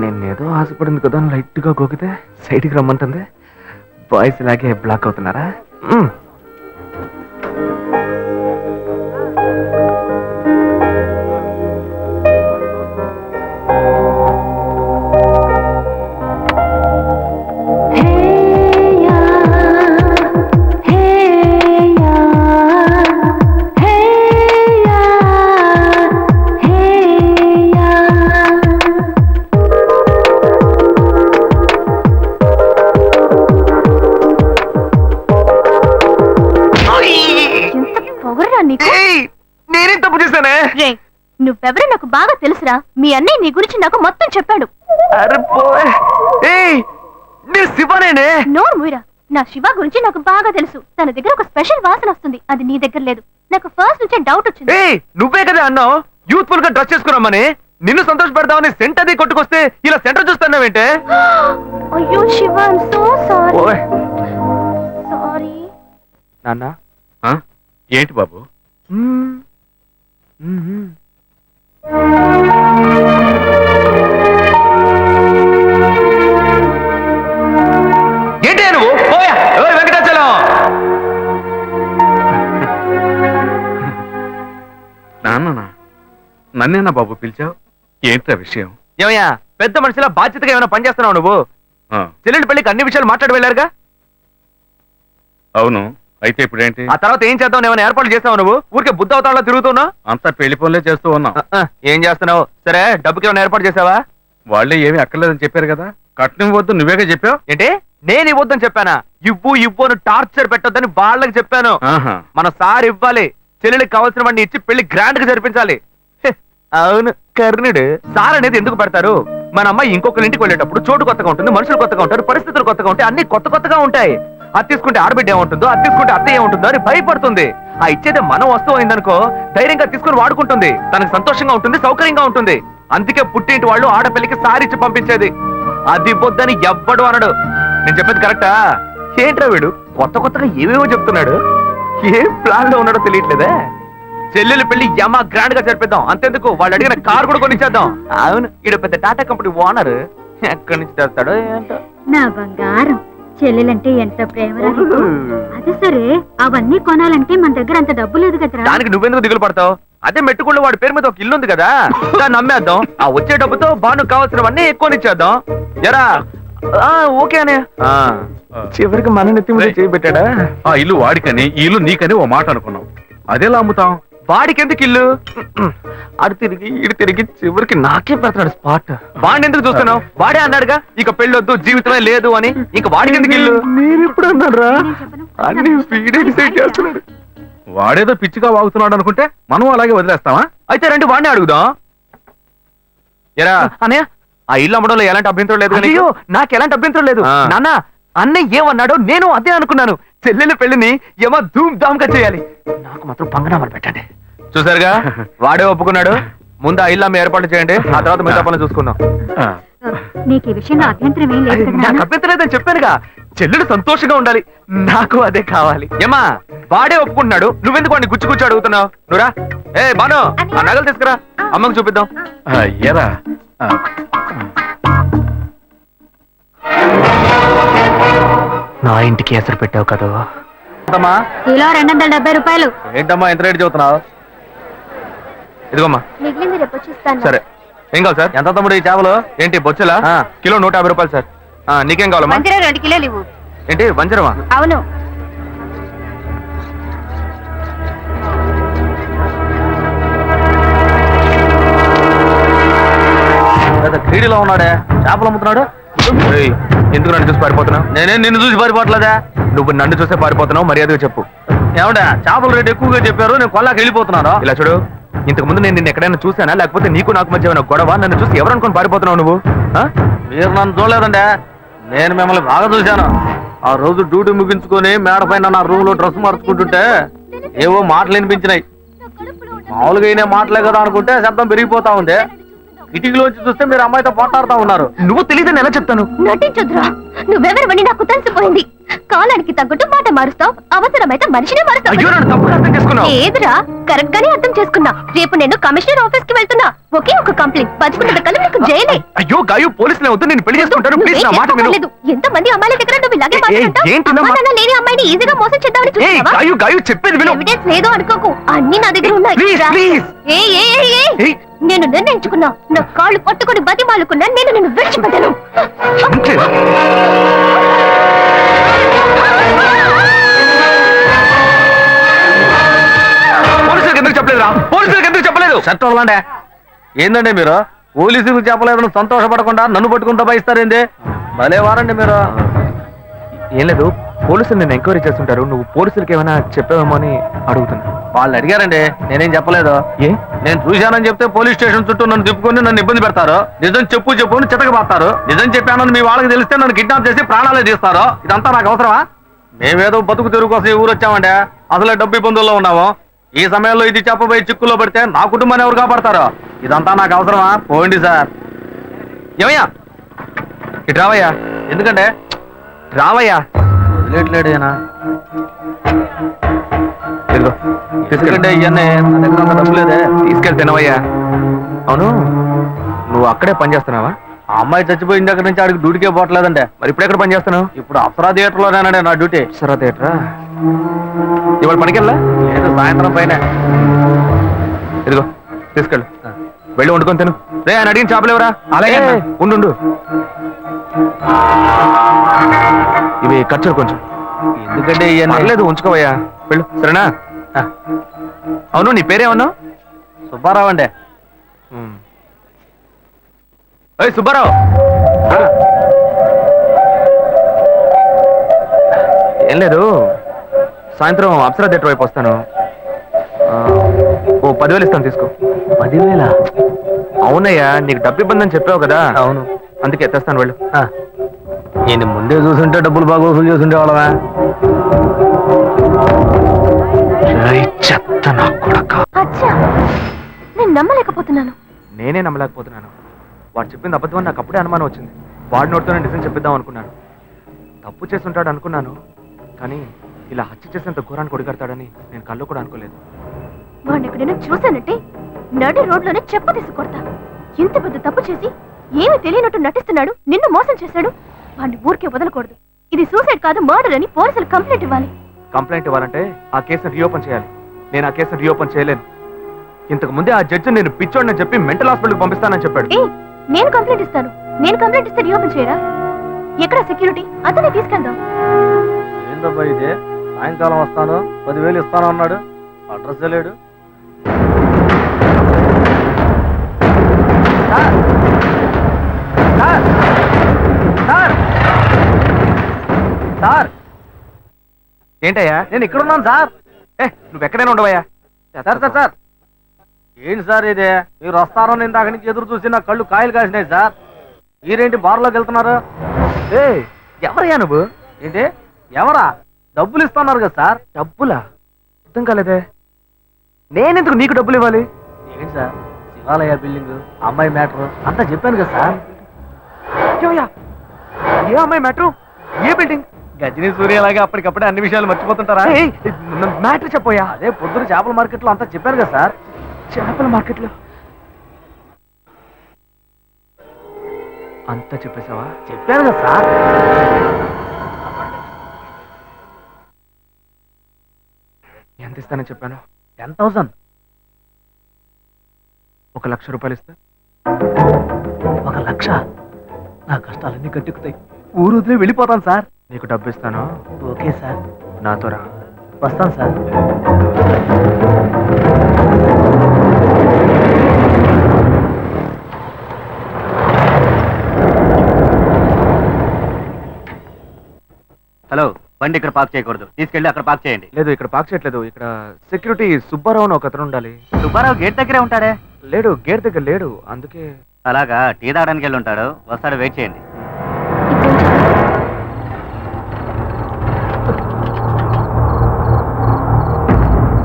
నేనేదో ఆశపడింది కదా, లైట్ గా గోకితే సైడ్కి రమ్మంటుంది. బాయ్స్ ఇలాగే బ్లాక్ అవుతున్నారా? నేనేం తప్పు చేశానే? రే నువ్వెవరో నాకు బాగా తెలుసురా. మీ అన్నయ్య నీ గురించి నాకు మొత్తం చెప్పాడు. అరే పోయ్. ఏయ్ నేను శివనేనే. నోరు మూయరా. నా శివ గురించి నాకు బాగా తెలుసు. తన దగ్గర ఒక స్పెషల్ వాసన వస్తుంది. అది నీ దగ్గర లేదు. నాకు ఫస్ట్ నుంచే డౌట్ వచ్చింది. ఏయ్ నువ్వే కదా అన్నావు యూత్ఫుల్ గా డ్రెస్ చేసుకున్నామని. నిన్ను సంతోష పెడదామని సెంట్ అది కొట్టుకొస్తే ఇలా సెంటర్ చూస్తున్నావేంటే? అయ్యో శివ ఐమ్ సో సారీ. ఓయ్ సారీ. నాన్న ఆ? ఏంటి బాబు? ఏంటి నువ్వు? పోయా. ఓయ్ వెంకటాచలం. నాన్న నన్నేనా బాబు పిలిచావు? ఏంట్రా విషయం? ఏమయ్యా పెద్ద మనిషిలా బాధ్యతగా ఏమైనా పని చేస్తున్నావు నువ్వు? ఆ, చెల్లెలి పెళ్లికి అన్ని విషయాలు మాట్లాడి వెళ్ళారుగా. అవును. అయితే ఇప్పుడేంటి? ఆ తర్వాత ఏం చేద్దాం? ఏమైనా ఏర్పాట్లు చేస్తావు నువ్వు? ఊరికే బుద్ధ అవతారంలో తిరుగుతున్నావు. అంతా పెళ్లి పనులే చేస్తూ ఉన్నాం. ఏం చేస్తున్నావు? సరే డబ్బుకి ఏమైనా ఏర్పాటు చేసావా? వాళ్ళే ఏమీ అక్కర్లేదని చెప్పారు కదా. కట్నం వద్దు నువ్వేగా చెప్పావు. ఏంటి నేను ఇవ్వద్దని చెప్పానా? ఇవ్వు ఇవ్వు అని టార్చర్ పెట్టొద్దని వాళ్ళకి చెప్పాను. ఆహా. మన సార్ ఇవ్వాలి. చెల్లెలికి కావాల్సిన వాడిని ఇచ్చి పెళ్లి గ్రాండ్ గా జరిపించాలి. హె, అవును కర్ణుడు. సార్ అనేది ఎందుకు పెడతారు? మన అమ్మాయి ఇంకొకరి ఇంటికి వెళ్ళేటప్పుడు చోటు కొత్తగా ఉంటుంది, మనుషులు కొత్తగా ఉంటారు, పరిస్థితులు కొత్తగా ఉంటాయి, అన్ని కొత్త కొత్తగా ఉంటాయి. అది తీసుకుంటే ఆడబిడ్డ ఏముంటుందో, అది తీసుకుంటే అత్త ఏముంటుందో అని భయపడుతుంది. ఆ ఇచ్చేదే మనం వస్తువు అయిందనుకో ధైర్యంగా తీసుకుని వాడుకుంటుంది. తనకు సంతోషంగా ఉంటుంది, సౌకర్యంగా ఉంటుంది. అందుకే పుట్టింటి వాళ్ళు ఆడపిల్లికి సారిచ్చి పంపించేది. అది ఇవ్వొద్దని ఎవ్వడు అనడు. నేను చెప్పేది కరెక్టా? ఏంట్రా వీడు కొత్త కొత్తగా ఏవేవో చెప్తున్నాడు. ఏం ప్లాన్ లో ఉన్నాడో తెలియట్లేదే. చెల్లెలు పెళ్లి యమా గ్రాండ్ గా జరిపిద్దాం. అంతెందుకు వాళ్ళు అడిగిన కార్ కూడా కొనిచ్చేద్దాం. అవును ఈడ పెద్ద టాటా కంపెనీ ఓనర్. ఎక్కడి నుంచి తెస్తాడో ఏంటో. నా బంగారం చెల్లెలంటే ఎంత ప్రేమరా నీకు? అది సరే అవన్నీ కొనాలంటే మన దగ్గర అంత డబ్బు లేదు కదరా. దానికి నువ్వెందుకు దిగులు పడతావు? అదే మెట్టుకుళ్ళు వాడి పేరు మీద ఒక ఇల్లు ఉంది కదా, దాన్ని అమ్మేద్దాం. ఆ వచ్చే డబ్బుతో బాను కావాల్సినవన్నీ ఎక్కువనిచ్చేద్దాం. ఎరా ఓకే అనే. చివరికి మన నెత్తి మీద చేయబెట్టాడా? ఆ ఇల్లు వాడికని ఈ ఇల్లు నీకని ఓ మాట అనుకున్నాం. అదేలా అమ్ముతాం? వాడికి ఎందుకు ఇల్లు? అడు తిరిగి ఇటు తిరిగి చివరికి నాకే పెడతాడు స్పాట్. వాడిని ఎందుకు చూస్తున్నావు? వాడే అన్నాడుగా ఇక పెళ్ళొద్దు జీవితమే లేదు అని. ఇంక వాడికి ఎందుకు ఇల్లు? నేను ఇప్పుడు అన్నాడు అన్ని వీడే డిసైడ్ చేస్తున్నాడు. వాడేదో పిచ్చిగా వాగుతున్నాడు అనుకుంటే మనం అలాగే వదిలేస్తావా? అయితే రండి వాడిని అడుగుదాం. ఎరా అన్నయ్య ఆ ఇల్లు అమ్మడంలో ఎలాంటి అభ్యంతరం లేదు. అయ్యో నాకు ఎలాంటి అభ్యంతరం లేదు నాన్న. అన్నయ్య ఏమన్నాడో నేను అదే అనుకున్నాను. చెల్లెలు పెళ్లిని ఏమో ధూమ్ ధామ్ గా చేయాలి. నాకు మాత్రం పంగనామాలు పెట్టండి. చూసారుగా వాడే ఒప్పుకున్నాడు. ముందు ఆ ఇల్లు అమ్మ ఏర్పాటు చేయండి, ఆ తర్వాత మిగతా పనులు చూసుకుందాం. ఆ, నీకు ఈ విషయంలో అభ్యంతరం ఏం లేదు కదా నాకు అభ్యంతరం లేదని చెప్పానుగా. చెల్లెలు సంతోషంగా ఉండాలి, నాకు అదే కావాలి. ఏమా వాడే ఒప్పుకుంటున్నాడు, నువ్వెందుకు వాడిని గుచ్చి గుచ్చి అడుగుతున్నావు? నువ్వురా. ఏ బాను ఆ నగలు తీసుకురా, అమ్మకు చూపిద్దాం. ఎరా నా ఇంటికి ఎసరు పెట్టావు కదా. కిలో 270 రూపాయలు. ఏంటమ్మా ఎంత రేటు చెబుతున్నావు? ఇదిగోమ్మా. మిగిలింది రేపు వచ్చిస్తాను. సరే ఏం కావాలి సార్? ఎంత తమ్ముడు ఈ చేపలు? ఏంటి బొచ్చలా? కిలో 150 రూపాయలు సార్. నీకేం కావాలమ్మా? 2 కిలోలు ఇవ్వు. ఏంటి వంజరమా? అవును. క్రీడలో ఉన్నాడే చేపలు అమ్ముతున్నాడు. ఎందుకు నన్ను చూసి పారిపోతున్నావు? నేనే నిన్ను చూసి పారిపోవట్లేదా? నువ్వు నన్ను చూసే పారిపోతున్నావు, మర్యాదగా చెప్పు. ఏమంటా చేపల రేటు ఎక్కువగా చెప్పారు, నేను కొల్లాకి వెళ్ళిపోతున్నాను. ఇలా చూడు, ఇంతకు ముందు నేను నిన్ను ఎక్కడైనా చూసానా, లేకపోతే నీకు నాకు మధ్య ఏమైనా గొడవ? నన్ను చూసి ఎవరు అనుకుని పారిపోతున్నావు నువ్వు? మీరు నన్ను చూడలేదంటే నేను మిమ్మల్ని బాగా చూశాను. ఆ రోజు డ్యూటీ ముగించుకొని మేడ పైన నా రూమ్ లో డ్రెస్ మార్చుకుంటుంటే ఏవో మాటలు వినిపించినాయి. మామూలుగా అయినా మాటలే కదా అనుకుంటే శబ్దం పెరిగిపోతా ఉంది. కిటికీలోంచి చూస్తే మీరు అమ్మాయితో పోట్లాడుతూ ఉన్నారు. నువ్వు తెలియదని ఎలా చెప్తాను? నటించొద్దురా, నువ్వెవరవని నాకు తెలిసిపోయింది. కాలానికి తగ్గట్టు మాట మారుస్తావు, అవసరమైతే మనిషినే మారుస్తావు. అయ్యో నన్ను తప్పుగా అర్థం చేసుకున్నావు. లేదురా, కరెక్ట్ గానే అర్థం చేసుకున్నా. రేపు నేను కమిషనర్ ఆఫీస్ కి వెళ్తున్నా. ఒకే ఒక కంప్లైంట్, 11 కల్లా నీకు జైలే. అయ్యో గాయు పోలీసులే వద్దు, నేను పెళ్లి చేసుకుంటాను. ప్లీజ్ నా మాట విను. ఎంత మంది అమ్మాయిల దగ్గర నువ్వు ఇలాగే ఏంటి మాట్లాడతావు? లేని అమ్మాయిని ఈజీగా మోసం చేద్దామని చూస్తావా? గాయు గాయు చెప్పేది విను. ఎవిడెన్స్ లేదు అనుకోకు, అన్ని నా దగ్గర ఉన్నాయి. Please please. ఏయ్. నేను నిర్ణయించుకున్నా, నా కాళ్ళు పట్టుకుని బతిమాలుకున్నా, నేను నిన్ను విడిచిపెట్టను. పోలీసులకు ఎందుకు చెప్పలేదురా? పోలీసులకు ఎందుకు చెప్పలేదు? చట్టంలాండే ఏందండి మీరు? పోలీసులకు చెప్పలేదని సంతోషపడకుండా నన్ను పట్టుకుని దబాయిస్తారేంది? భలే వారండి మీరు. ఏం లేదు, పోలీసులు నేను ఎంక్వైరీ చేస్తుంటారు, నువ్వు పోలీసులకి ఏమైనా చెప్పావేమో అని అడుగుతున్నా. వాళ్ళు అడిగారండి, నేనేం చెప్పలేదు. ఏ నేను చూశానని చెప్తే పోలీస్ స్టేషన్ చుట్టూ నన్ను తిప్పుకొని నన్ను ఇబ్బంది పెడతారు. నిజం చెప్పు అని చితకబాస్తారు. నిజం చెప్పానని మీ వాళ్ళకి తెలిస్తే నన్ను కిడ్నాప్ చేసి ప్రాణాలే తీస్తారు. ఇదంతా నాకు అవసరమా? మేమేదో బతుకు తెరుగు కోసం ఈ ఊరు వచ్చామండి. అసలే డబ్బు ఇబ్బందుల్లో ఉన్నాము. ఈ సమయంలో ఇది చెప్పబోయి చిక్కుల్లో పడితే నా కుటుంబాన్ని ఎవరు కాపాడతారు? ఇదంతా నాకు అవసరమా? పోండి సార్. ఏమయ్యా ఇటు రావయ్యా. ఎందుకంటే రావయ్యా. వదిలేట్లేడు ఈయన. ఇదిగో ఎందుకంటే ఇవన్నీ నా దగ్గర అంత డబ్బు లేదే. తీసుకెళ్ళి తినవయ్యా. అవును నువ్వు అక్కడే పని చేస్తున్నావా? ఆ అమ్మాయి చచ్చిపోయిన దగ్గర నుంచి ఆడికి డ్యూటీకే పోవట్లేదంటే. మరి ఇప్పుడు ఎక్కడ పని చేస్తున్నావు? ఇప్పుడు అప్సరా థియేటర్లోనేనండి నా డ్యూటీ. సరే థియేటరా. ఇవాళ పనికెళ్ళా? లేదు, సాయంత్రం పైన. ఇదిగో తీసుకెళ్ళు, వెళ్ళి వండుకొని తిను. రే ఆయన అడిగిన చేపలు ఎవరా? అలాగే అన్న. ఉండు. ఇవి ఖర్చులు కొంచెం. ఎందుకంటే ఇవన్నీ పర్లేదు ఉంచుకోవయ్యా, వెళ్ళు. సరేనా? అవును నీ పేరేమన్నావు? సుబ్బారావు అండి. సుబ్బారావు, ఏం లేదు, సాయంత్రం అప్సరా థియేటర్ వైపు వస్తాను. ఓ 10,000 ఇస్తాను, తీసుకో. 10,000? అవునయ్యా, నీకు డబ్బు ఇబ్బంది అని చెప్పావు కదా. అవును, అందుకే తెస్తాను, వెళ్ళు. నేను ముందే చూసుంటే డబ్బులు బాగా వసూలు చేసుంటే వాళ్ళవా? చెత్త నా కొడక. అచ్చా, నేను నమ్మలేకపోతున్నాను. నేనే నమ్మలేకపోతున్నాను. వాడు చెప్పింది అబద్ధం అని నాకు అప్పుడే అనుమానం వచ్చింది. వాడి నోటితోనే నిజం చెప్పిద్దాం అనుకున్నాను. తప్పు చేస్తుంటాడు అనుకున్నాను, కానీ ఇలా హత్య చేసేంత ఘోరాన్ని కొడిగడతాడని నేను కళ్ళు కూడా అనుకోలేదు. వాడిని ఎక్కడైనా చూశానంటే నడి రోడ్లోనే చెప్ప తీసుకొడతా. ఇంత పెద్ద తప్పు చేసి ఏమీ తెలియనట్టు నటిస్తున్నాడు, నిన్ను మోసం చేశాడు. వాడిని ఊరికే వదలకూడదు. ఇది సూసైడ్ కాదు, మర్డర్ అని పోలీసులు కంప్లైంట్ ఇవ్వాలి. కంప్లైంట్ ఇవ్వాలంటే ఆ కేసును రీఓపెన్ చేయాలి. నేను ఆ కేసును రీఓపెన్ చేయలేను. ఇంతకు ముందే ఆ జడ్జి నేను పిచ్చోడిని చెప్పి మెంటల్ హాస్పిటల్కి పంపిస్తానని చెప్పాడు. నేను కంప్లైంట్ ఇస్తాను. నేను కంప్లైంట్ ఇస్తే రీఓపెన్ చేయరా? ఎక్కడ సెక్యూరిటీ? అతనే తీసుకెళ్దాం. ఏందబ్బా ఇది? సాయంకాలం వస్తాను, 10,000 ఇస్తాను అన్నాడు. అడ్రస్ లేడు. సార్, ఏంటయ్యా? నేను ఇక్కడ ఉన్నాను సార్. నువ్వు ఎక్కడైనా ఉండవయ్యా. సార్ ఏంటి సార్ ఇది? మీరు వస్తారో నేను దాకా నుంచి ఎదురు చూసి నా కళ్ళు కాయలు కాసినాయి సార్. మీరేంటి బార్లోకి వెళ్తున్నారు? ఎవరయ్యా నువ్వు? ఏంటి ఎవరా? డబ్బులు ఇస్తున్నారు కదా సార్. డబ్బులా? అర్థం కాలేదే. నేనెందుకు నీకు డబ్బులు ఇవ్వాలి? ఏంటి సార్, శివాలయ బిల్డింగ్, అమ్మాయి మ్యాటర్ అంతా చెప్పాను కదా సార్. ఏ అమ్మాయి మ్యాటర్? ఏ బిల్డింగ్? గజనీ సూర్యలాగా అప్పటికప్పుడే అన్ని విషయాలు మర్చిపోతుంటారా? మ్యాటర్ చెప్పోయా. అదే పొద్దున చేపల మార్కెట్లో అంతా చెప్పాను కదా సార్. చేపల మార్కెట్లో అంతా చెప్పేశావా? చెప్పాను కదా సార్. ఎంత ఇస్తానని చెప్పాను? 10,000. 1,00,000 రూపాయలు ఇస్తా. 1,00,000? నా కష్టాలన్నీ కట్టుకుతాయి. ఊరు వదిలి వెళ్ళిపోతాను సార్. నీకు డబ్బు ఇస్తాను. Okay sir. నాతో రా. వస్తాను సార్. హలో, బండి ఇక్కడ పార్క్ చేయకూడదు, తీసుకెళ్ళి అక్కడ పార్క్ చేయండి. లేదు, ఇక్కడ పార్క్ చేయట్లేదు. ఇక్కడ సెక్యూరిటీ సుబ్బారావు అని ఒక అతను ఉండాలి. సుబ్బారావు గేట్ దగ్గరే ఉంటాడే. లేడు, గేట్ దగ్గర లేడు. అందుకే. అలాగా, టీ తాగడానికి వెళ్ళి ఉంటాడు, వస్తాడు, వెయిట్ చేయండి.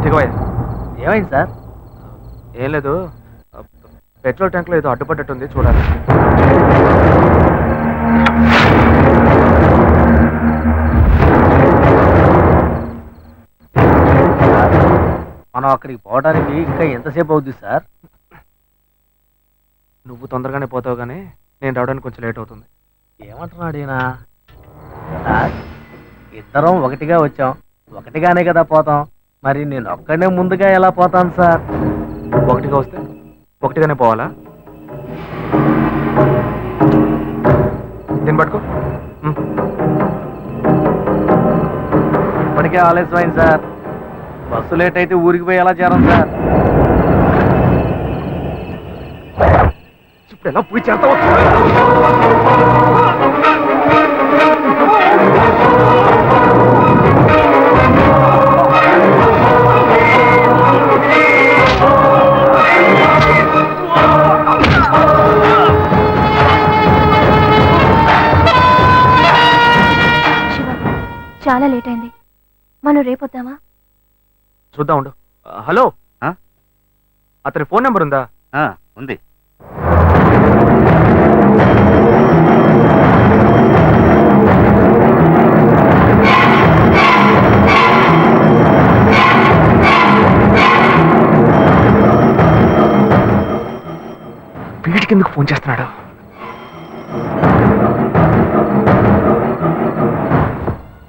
దిగవయ్యా. ఏమైంది సార్? ఏం లేదు, పెట్రోల్ ట్యాంక్ లో ఏదో అడ్డుపడ్డట్టుంది, చూడాలి. మనం అక్కడికి పోవడానికి ఇంకా ఎంతసేపు అవుద్ది సార్? నువ్వు తొందరగానే పోతావు, కానీ నేను రావడానికి కొంచెం లేట్ అవుతుంది. ఏమంటున్నాడు ఈయన? సార్, ఇద్దరం ఒకటిగా వచ్చాం, ఒకటిగానే కదా పోతాం. మరి నేను ఒక్కడే ముందుగా ఎలా పోతాను సార్? ఒకటిగా వస్తే ఒకటిగానే పోవాలా? దీన్ని పట్టుకో. ఇప్పటికే ఆలస్యమైంది సార్. బస్సు లేట్ అయితే ఊరికి పోయి ఎలా చేరం సార్? ఇప్పుడు ఎలా పోయి చేస్తావు? లేట్ అయింది. మనం రేపొద్దామా? చూద్దాం ఉండు. హలో, అతని ఫోన్ నెంబర్ ఉందా? ఉంది. వీడికి ఎందుకు ఫోన్ చేస్తున్నాడు?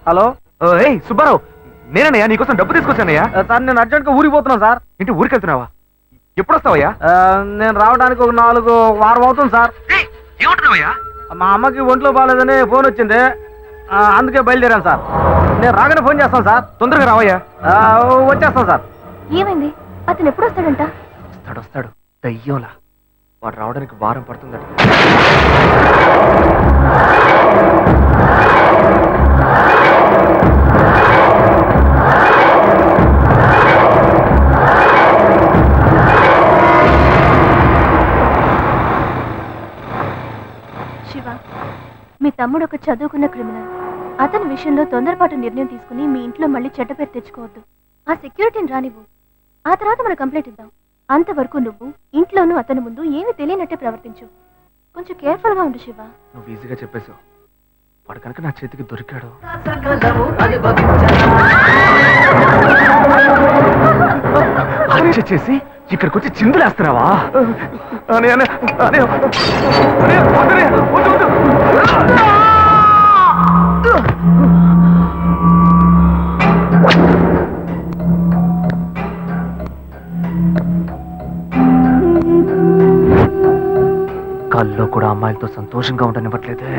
హలో ఏయ్ సుబ్బారావు, నేనయ్యా నీకోసం డబ్బు తీసుకొచ్చానయ్యా. సార్, నేను అర్జెంట్గా ఊరికి పోతున్నాను సార్. ఇంటి ఊరికి వెళ్తున్నావా? ఎప్పుడు వస్తావయ్యా? నేను రావడానికి ఒక 4 వారం అవుతుంది సార్. ఏమంటున్నావయ్యా? మా అమ్మకి ఒంట్లో బాగాలేదని ఫోన్ వచ్చింది, అందుకే బయలుదేరాను సార్. నేను రాగానే ఫోన్ చేస్తాను సార్. తొందరగా రావయ్యా. వచ్చేస్తాను సార్. ఏమైంది? అతను ఎప్పుడు వస్తాడంట? వస్తాడు దయ్యంలా. వాడు రావడానికి వారం పడుతుందట. శివ, మీ తమ్ముడు ఒక చదువుకున్న క్రిమినల్. అతని విషయంలో తొందరపాటు నిర్ణయం తీసుకుని మీ ఇంట్లో మళ్ళీ చెడ్డ పేరు తెచ్చుకోవద్దు. ఆ సెక్యూరిటీని రానివ్వు, ఆ తర్వాత మనం కంప్లైంట్ ఇద్దాం. అంతవరకు నువ్వు ఇంట్లోనూ అతని ముందు ఏమీ తెలియనట్టే ప్రవర్తించు. కొంచెం కేర్ఫుల్ గా ఉండు శివ. నువ్వు ఈజీగా చెప్పేశావు. వాడు కనుక నా చేతికి దొరికాడు. హత్య చేసి ఇక్కడికి వచ్చి చిందులేస్తున్నావా? కల్లో కూడా అమ్మాయిలతో సంతోషంగా ఉండనివ్వట్లేదే.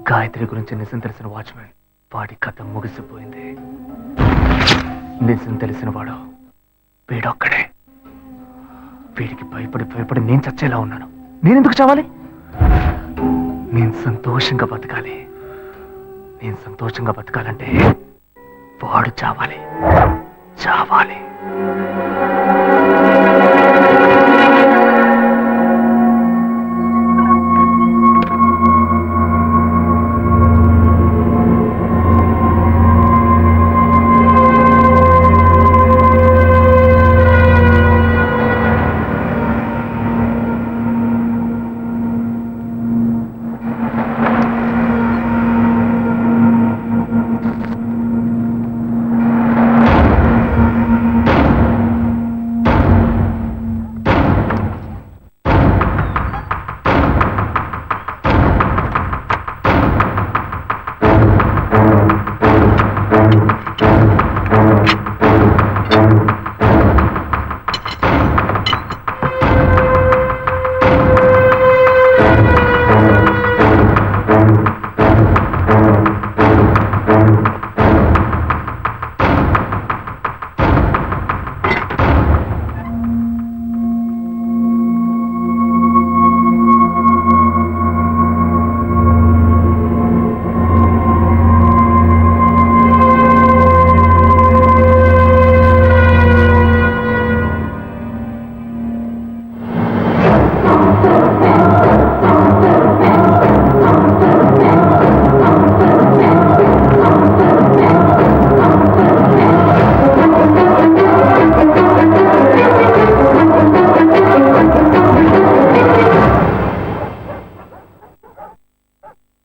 గాయత్రి గురించి నిజం తెలిసిన వాచ్మెన్ వాడి కథ ముగిసిపోయింది. నిజం తెలిసిన వాడు వీడొక్కడే. వీడికి భయపడి నేను చచ్చేలా ఉన్నాను. నేనెందుకు చావాలి? నేను సంతోషంగా బతకాలి. నేను సంతోషంగా బతకాలంటే వాడు చావాలి.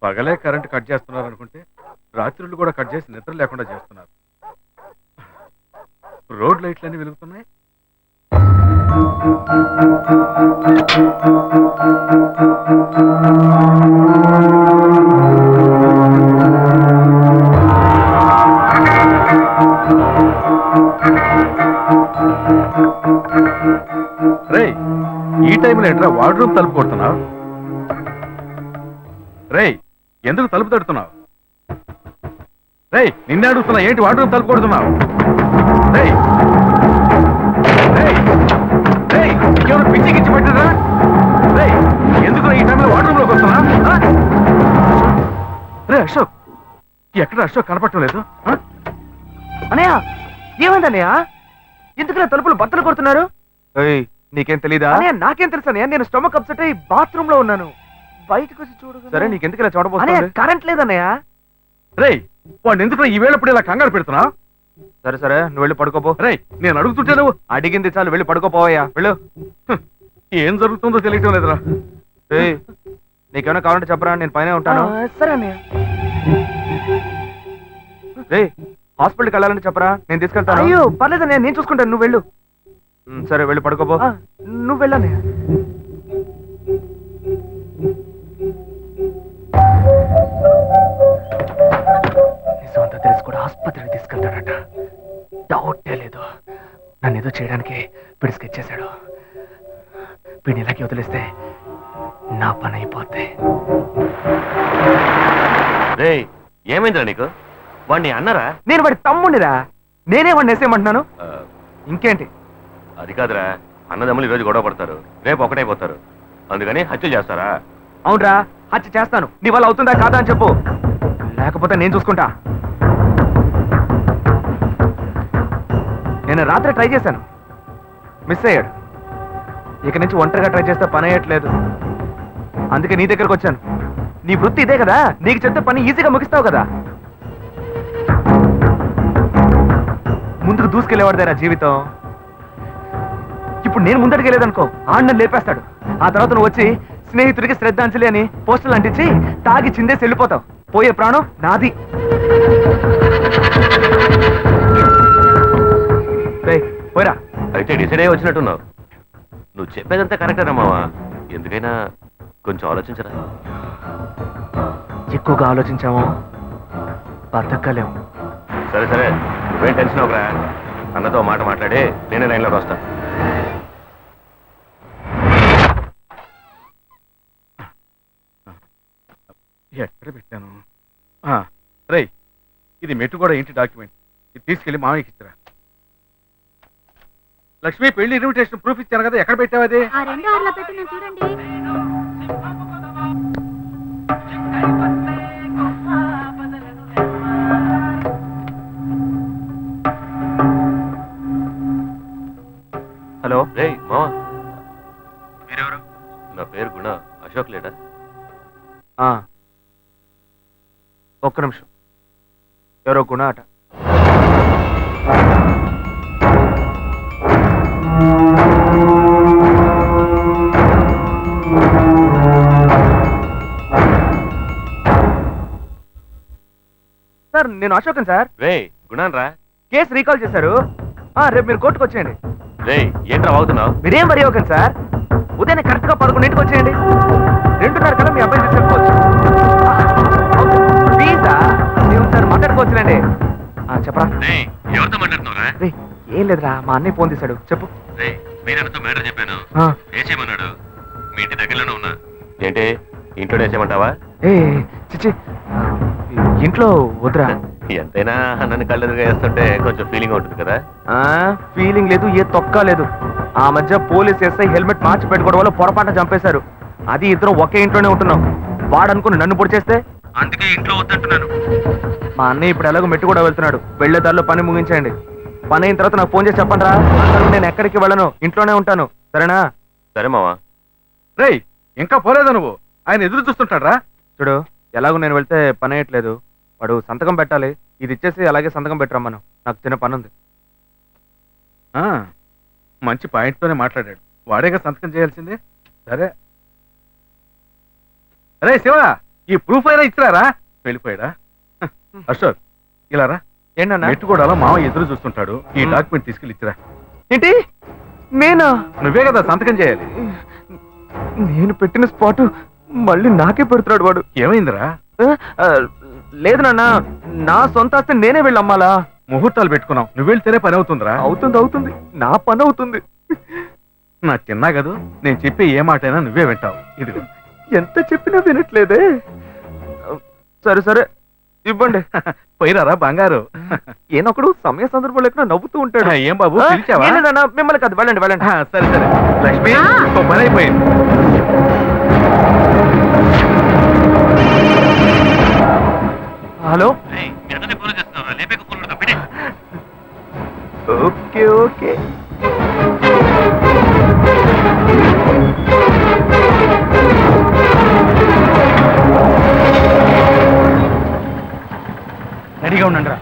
పగలే కరెంట్ కట్ చేస్తున్నారు అనుకుంటే రాత్రులు కూడా కట్ చేసి నిద్ర లేకుండా చేస్తున్నారు. రోడ్ లైట్లన్నీ వెలుగుతున్నాయి. రేయ్, ఈ టైంలో ఏంట్రా వార్డ్రూమ్ తలుపు కొడుతున్నావు? రేయ్, ఎందుకు తలుపు తడుతున్నావు? రేయ్, నిన్నే అడుగుతున్నా, ఏంటి వార్డ్రూమ్ తలుపు కొడుతున్నావు? రేయ్ రేయ్ రేయ్, ఇంకేమైనా పిచ్చి గిచ్చి పెట్టరా? రేయ్, ఎందుకు ఈ టైంలో వార్డ్రూమ్ లోకి వస్తున్నా? రే అశోక్, ఎక్కడ అశోక్ కనపడటం లేదు? అనయ్య, ఏమైందన్నయ్య? ఎందుకు తలుపులు బద్దలు కొడుతున్నారు? నీకేం తెలీదా? నాకేం తెలుసు అన్నయ్య, నేను స్టమక్ అప్సెట్ అయ్యి బాత్రూమ్ లో ఉన్నాను. బయటకు వచ్చి చూడు. సరే, నీకెందుకు ఇలా చూడబోతున్నా? కరెంట్ లేదన్నయ్య. రేయ్ వాడిని ఎందుకు ఈ వేళప్పుడు ఇలా కంగారు పెడుతున్నా? సరే సరే నువ్వు వెళ్ళి పడుకోపో. రేయ్ నేను అడుగుతుంటే నువ్వు అడిగింది చాలు, వెళ్ళి పడుకోపోవయ్యా వెళ్ళు. ఏం జరుగుతుందో తెలియటం లేదురా. ఏయ్, నీకేమైనా కావాలంటే చెప్పరా, నేను పైన ఉంటాను. సరే అన్నయ్య. రేయ్ హాస్పిటల్కి వెళ్ళాలని చెప్పరా, నేను తీసుకెళ్తాను. అయ్యో పర్లేదు అన్నయ్య, నేను చూసుకుంటాను, నువ్వు వెళ్ళు. సరే వెళ్ళి పడుకోపో. నువ్వు వెళ్ళన్నయ్య. నిజమంతా తెలిసి కూడా ఆసుపత్రికి తీసుకెళ్తాడట. డౌటే లేదు. నన్ను ఏదో చేయడానికి వీడు స్కెచ్ చేశాడు. వీడిని ఇలాగే వదిలేస్తే నా పని అయిపోద్ది. రేయ్ ఏమైందిరా నీకు? వాడిని అన్నారా? నేను వాడి తమ్ముడిరా, నేనే వాడిని వేసేయమంటున్నాను. ఇంకేంటి? అది కాదురా, అన్నదమ్ములు ఈరోజు గొడవ పడతారు, రేపు ఒకటైపోతారు, అందుకని హత్య చేస్తారా? అవునరా, హత్య చేస్తాను. నీ వల్ల అవుతుందా కాదా అని చెప్పు, లేకపోతే నేను చూసుకుంటా. నేను రాత్రి ట్రై చేశాను, మిస్ అయ్యాడు. ఇక నుంచి ఒంటరిగా ట్రై చేస్తే పని అయ్యట్లేదు, అందుకే నీ దగ్గరకు వచ్చాను. నీ వృత్తి ఇదే కదా, నీకు చెప్తే పని ఈజీగా ముగిస్తావు కదా. ముందుకు దూసుకెళ్లేవాడిదేరా జీవితం. ఇప్పుడు నేను ముందడికెళ్ళేదనుకో, ఆడిని లేపేస్తాడు. ఆ తర్వాత నువ్వు వచ్చి స్నేహితుడికి శ్రద్ధాంజలి అని పోస్టర్లు అంటించి తాగి చిందేసి వెళ్ళిపోతావు. పోయే ప్రాణం నాది. పోయిరా. అయితే డిసైడ్ అయ్యి వచ్చినట్టున్నావు. నువ్వు చెప్పేదంతా కరెక్టేనా మావా? ఎందుకైనా కొంచెం ఆలోచించరా. ఎక్కువగా ఆలోచించాము బతకలేము. సరే సరే నువ్వేం టెన్షన్ అవ్వరా, అన్నతో మాట మాట్లాడి నేనే లైన్లోకి వస్తా. ఎక్కడ పెట్టాను? రేయ్ ఇది మెట్టు కూడా ఇంటి డాక్యుమెంట్, ఇది తీసుకెళ్లి మామయ్యకి ఇచ్చిరా. లక్ష్మి పెళ్లి ఇన్విటేషన్ ప్రూఫ్ ఇచ్చాను కదా, ఎక్కడ పెట్టావు అది? చూడండి. హలో. రేయ్ మావా, మీరెవరు? నా పేరు గుణ, అశోక్ లేడా? ఒక్క నిమిషం. ఎవరో గుణ అట. సార్ నేను అశోకన్ సార్. రేయ్ గుణాన్ రా. కేసు రీకాల్ చేశారు. రేపు మీరు కోర్టుకు వచ్చేయండి. రేయ్ ఏంట్రా అవుతున్నావు? మీరేం వరి అవ్వకండి సార్, ఉదయం కరెక్ట్ గా 11 వచ్చేయండి. 2:30 కల్లా మీ అబ్బాయి తీసుకెళ్ళిపోవచ్చు. ప్లీజా నేను సార్ మాట్లాడుకోవచ్చులేండి. చెప్పరా. ఎవరితో మాట్లాడుతున్నావురా? ఏం లేదురా, మా అన్నయ్య ఫోన్ తీశాడు. చెప్పు. మీరన్నతో మేటర్ చెప్పాను, వేసేయమన్నాడు. మీ ఇంటి దగ్గరలోనే ఉన్నా. ఏంటి ఇంట్లో వేసేయమంటావా? చిచ్చి ఇంట్లో వద్దురా. ఎంతైనా నన్ను కళ్ళెదురుగా వేస్తుంటే కొంచెం ఫీలింగ్ ఉంటుంది కదా. ఫీలింగ్ లేదు, ఏ తొక్క లేదు. ఆ మధ్య పోలీస్ ఎస్ఐ హెల్మెట్ మార్చి పెట్టుకోవడం వల్ల పొరపాటు చంపేశారు. అది ఇద్దరు ఒకే ఇంట్లోనే ఉంటున్నాం. వాడు అనుకుని నన్ను పొడి చేస్తే అందుకే ఇంట్లో వద్దంటున్నాను. మా అన్నయ్య ఇప్పుడు ఎలాగో మెట్టు కూడా వెళ్తున్నాడు. వెళ్లే దారిలో పని ముగించేయండి. పని అయిన తర్వాత నాకు ఫోన్ చేసి చెప్పండి రా. నేను ఎక్కడికి వెళ్ళను, ఇంట్లోనే ఉంటాను. సరేనా? సరే మావా. రేయ్ ఇంకా పోలేదా నువ్వు? ఆయన ఎదురు చూస్తుంటాడ్రా. చూడు, ఎలాగో నేను వెళ్తే పని అయ్యట్లేదు. వాడు సంతకం పెట్టాలి. ఇది ఇచ్చేసి అలాగే సంతకం పెట్టరమ్మను, నాకు చిన్న పని ఉంది. మంచి పాయింట్తోనే మాట్లాడాడు. వాడేగా సంతకం చేయాల్సిందే. సరే అరే శివ, ఈ ప్రూఫ్ అయినా ఇచ్చిరారా? వెళ్ళిపోయాడా? అశోక్ ఇలా రా. ఏంటన్నా? మెట్టు కూడా మామ ఎదురు చూస్తుంటాడు. ఈ డాక్యుమెంట్ తీసుకెళ్ళి ఇచ్చిరా. ఏంటి నేనా? నువ్వే కదా సంతకం చేయాలి. నేను పెట్టిన స్పాట్ మళ్ళీ నాకే పెడుతున్నాడు వాడు. ఏమైందిరా? లేదు నాన్న, నా సొంత ఆస్తి నేనే వెళ్ళి అమ్మాలా. ముహూర్తాలు పెట్టుకున్నాం, నువ్వు వెళ్తేనే పని అవుతుందిరా. అవుతుంది, నా పని అవుతుంది. నా చిన్నా కదూ, నేను చెప్పే ఏ మాట అయినా నువ్వే వింటావు. ఇదిగో. ఎంత చెప్పినా వినట్లేదే. సరే ఇవ్వండి. పోయిరారా బంగారు. ఏనొకడు సమయ సందర్భం లేకుండా నవ్వుతూ ఉంటాడు. ఏం బాబు పిలిచావా? మిమ్మల్ని కాదు, వెళ్ళండి. సరే లక్ష్మి, ఓ పని అయిపోయింది. హలో. ఓకే రెడీగా ఉండండి రా.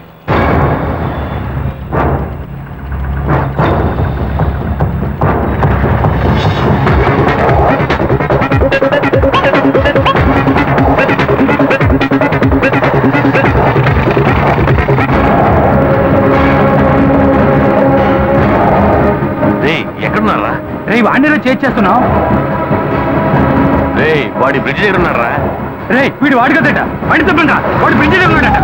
ఎక్కడున్నారా రే వాడిని చేస్తున్నావు రే వాడి బ్రిడ్జ్ దగ్గర ఉన్నారా రే వీడు వాడి కదట వాడి తప్పండి వాడు బ్రిడ్జి దగ్గర ఉన్నాడట.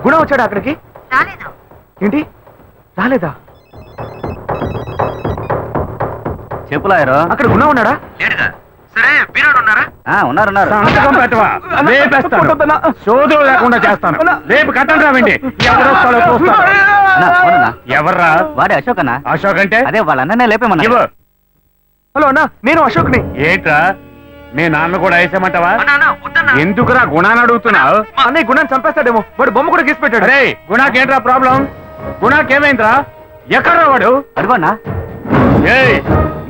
గుణ వచ్చాడు అక్కడికి ఏంటి రాలేదా చెప్పులాయరు అక్కడ గుణ ఉన్నాడా సరే బీరాడు ఉన్నారా ఉన్నారు సంతకం పెట్టవా లేపేస్తాను సోదరులు లేకుండా చేస్తాను రేపు కట్టండి రావండి ఎవరొస్తాడో చూస్తాను. ఎవర్రా వాడే అశోక్ అన్న అశోక్ అంటే అదే వాళ్ళ అన్ననే లేపేమన్నా ఇవ్వు. హలో అన్నా నేను అశోక్ని ఏంట్రా మీ నాన్న కూడా వేసేమంటావా ఎందుకురా గుణాన్ని అడుగుతున్నావు మా అన్నయ్య గుణాన్ని చంపేస్తాడేమో వాడు బొమ్మ కూడా గీసి పెట్టాడు అరే గుణాకేంట్రా ప్రాబ్లం గుణాకేమైందిరా ఎక్కడ్రా వాడు అడుగున్నా ఏయ్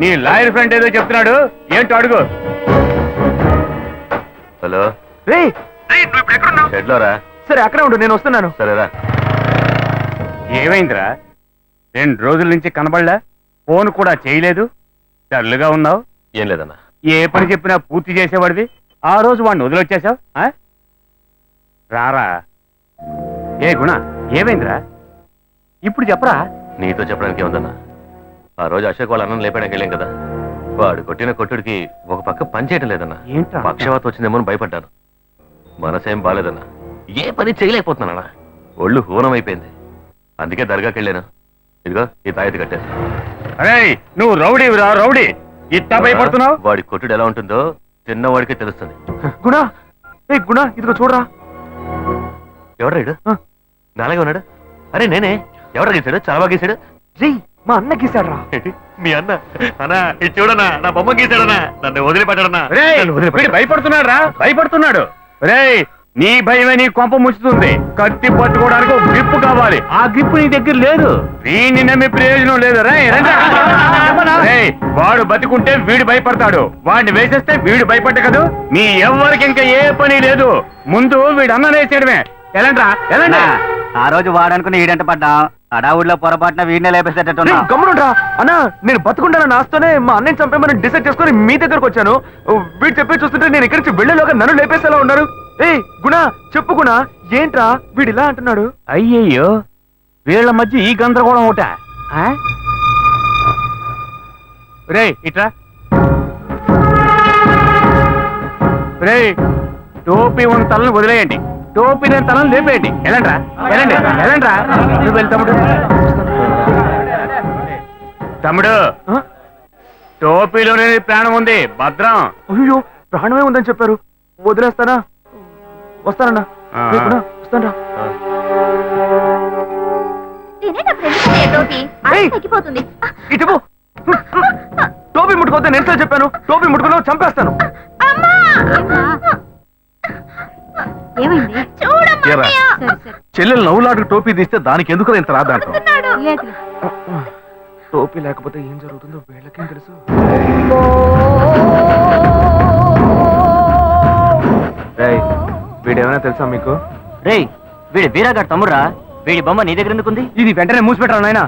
నీ లాయర్ ఫ్రెండ్ ఏదో చెప్తున్నాడు ఏంటో అడుగు. హలో రే నువ్వు ఇప్పుడు ఎక్కడున్నావు షెడ్లోరా సరే అక్కడే ఉండు నేను వస్తున్నాను సరేరా ఏమైందిరా 2 రోజుల నుంచి కనబడలా ఫోన్ కూడా చేయలేదు డల్లుగా ఉన్నావు. ఏం లేదన్నా ఏ పని చెప్పినా పూర్తి చేసేవాడివి ఆ రోజు వాడిని వదిలొచ్చేసావు. రారా ఏ గుణ ఏమైందిరా ఇప్పుడు చెప్పరా. నీతో చెప్పడానికి ఏముందన్నా ఆ రోజు అశోక్ వాళ్ళ అన్నం లేపడానికి వెళ్ళాం కదా వాడు కొట్టిన కొట్టుడికి ఒక పక్క పని చేయటం లేదన్నా ఏంట్రా పక్షవాతం వచ్చిందేమో అని భయపడ్డాను మనసేం బాలేదన్నా ఏ పని చేయలేకపోతున్నానా ఒళ్ళు హూనం అయిపోయింది అందుకే దర్గాకి వెళ్ళాను ఇదిగో ఈ తాయెత్తు కట్టాను. అరే నువ్వు రౌడీవిరా రౌడీ ఇట్టా భయపడుతున్నావు. వాడి కొట్టుడు ఎలా ఉంటుందో తిన్నవాడికే తెలుస్తుంది. గుణ గుణ ఇదిగో చూడరా ఎవడ్రా ఇడు నాలాగే ఉన్నాడు. అరే నేనే ఎవరు గీసాడు చాలా బాగా గీసాడు. రీ మా అన్న గీసాడ్రా. మీ అన్న అన్నా ఇది చూడనా నా బొమ్మ గీసాడనా నన్ను వదిలిపెట్టాడన్నా. భయపడుతున్నాడు రా భయపడుతున్నాడు. రే నీ భయమే నీ కొంప ముచ్చుతుంది. కత్తి పట్టుకోవడానికి ఒక గ్రిప్ కావాలి. ఆ గ్రిప్ నీ దగ్గర లేదు. వీడిని నమ్మి ప్రయోజనం లేదు. రేయ్, వాడు బతికుంటే వీడు భయపడతాడు, వాడిని వేసేస్తే వీడు భయపడ్డ కదా. మీ ఎవ్వరికి ఇంకా ఏ పని లేదు. ముందు వీడు అన్న వేసేయడమే. ఎలాంట్రా ఎలాంటి ఆ రోజు వాడనుకుని ఈడంట పడ్డా అడావుడిలో పొరపాటున వీడినే లేపేసేటట్టున్నా. గమ్మునుంటా అన్నా, నేను బతుకుంటానని ఆస్తోనే మా అన్నని చంపేమని డిసైడ్ చేసుకుని మీ దగ్గరకు వచ్చాను. వీడు చెప్పి చూస్తుంటే నేను ఇక్కడి నుంచి వెళ్ళేలోగా నన్ను లేపేసేలా ఉన్నారు. ఏయ్ గుణ, చెప్పు గుణ, ఏంట్రా వీడు ఇలా అంటున్నాడు? అయ్యయ్యో, వీళ్ళ మధ్య ఈ గందరగోళం ఒకట. రే ఇట్రా. రే, టోపీ ఉన్న తలను వదిలేయండి, టోపీ లేని తలను లేపేయండి. Elantra ఎలాండి Elantra. నువ్వు వెళ్ళి తమ్ముడు. తమ్ముడు, టోపీలోనే ప్రాణం ఉంది, భద్రం. అయ్యో, ప్రాణమే ఉందని చెప్పారు, వదిలేస్తానా? వస్తానన్నా, వస్తానా? ఇటు టోపీ ముట్టుకోవద్దు నేను ఎన్నిసార్లు చెప్పాను? టోపీ ముట్టుకున్నావు చంపేస్తాను. చెల్లెలు నవ్వులాటకు టోపీ తీస్తే దానికి ఎందుకు ఇంత రాదంట? టోపీ లేకపోతే ఏం జరుగుతుందో వీళ్ళకేం తెలుసు. వీడేమైనా తెలుసా మీకు? రేయ్, వీడి బీరాగాడు తమ్ముడురా. వీడి బొమ్మ నీ దగ్గర ఎందుకుంది? ఇది వెంటనే మూసిపెట్టారు నాయనా.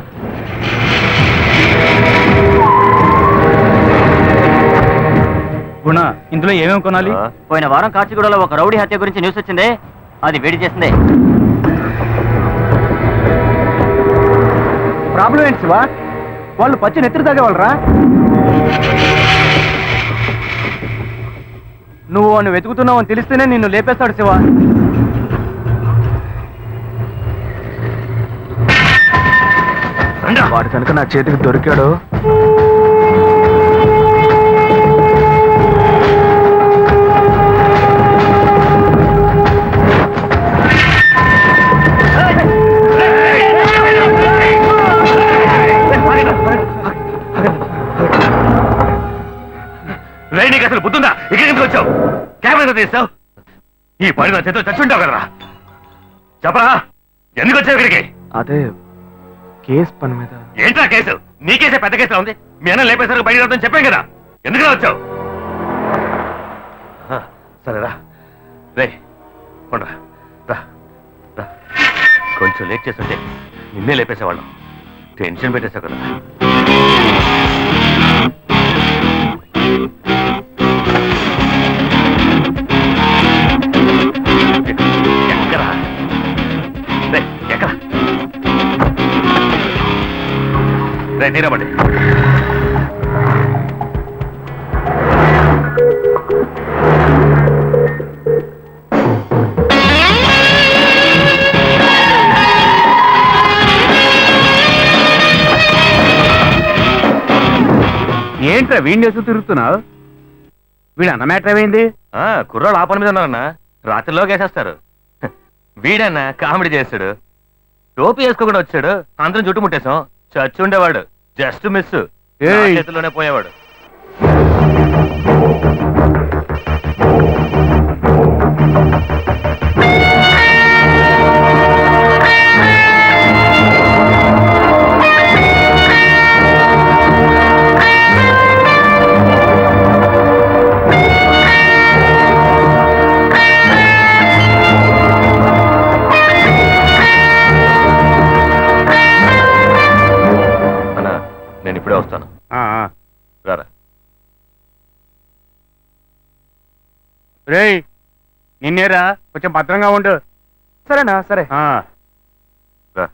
గుణ, ఇందులో ఏమేమి కొనాలి? పోయిన వారం కాచిగూడలో ఒక రౌడీ హత్య గురించి న్యూస్ వచ్చిందే, అది వేడి చేసిందే. ప్రాబ్లం ఏంటి శివా? వాళ్ళు పచ్చి నెత్తిరి తాగేవాళ్ళరా? నువ్వు వాడిని వెతుకుతున్నావు అని తెలిస్తేనే నిన్ను లేపేస్తాడు శివ. వాడు కనుక నా చేతికి దొరికాడు. నీకు అసలు బుద్ధుందా? ఇక్కడికి ఎందుకు వచ్చావు? కెమెరా తీస్తావు? ఈ పని నా చేతిలో చచ్చుంటావు కదరా. చెప్పరా, ఎందుకు వచ్చావు ఇక్కడికి? అదే కేసు పని మీద. ఏంట్రా కేసు? నీ కేసే పెద్ద కేసులో ఉంది. మీ అన్న లేపేసరికి బయట రాదని చెప్పాం కదా, ఎందుకు వచ్చావు? సరేరా, రే కొండ్రా, రా రా. కొంచెం లేట్ చేస్తుంటే నిన్నే లేపేసేవాళ్ళం. టెన్షన్ పెట్టేశావు కదా. ఎక్కరా ఎక్కరా రే, తీరమండి. ఏంట్రా వీడిని వేసు తిరుగుతున్నావు? వీడు అన్న మ్యాటర్ ఏమైంది? కుర్రాళ్ళు ఆ పని మీద ఉన్నారన్నా, రాత్రిలో వేసేస్తారు. వీడన్నా కామెడీ చేస్తాడు, టోపీ వేసుకోకుండా వచ్చాడు, అందరం చుట్టుముట్టేశాం. చచ్చి ఉండేవాడు, జస్ట్ మిస్, చేతిలోనే పోయేవాడు. నేను ఇప్పుడే వస్తాను, రారా. రేయ్, నిన్నేరా, కొంచెం భద్రంగా ఉండు. సరేనా? సరే. రా.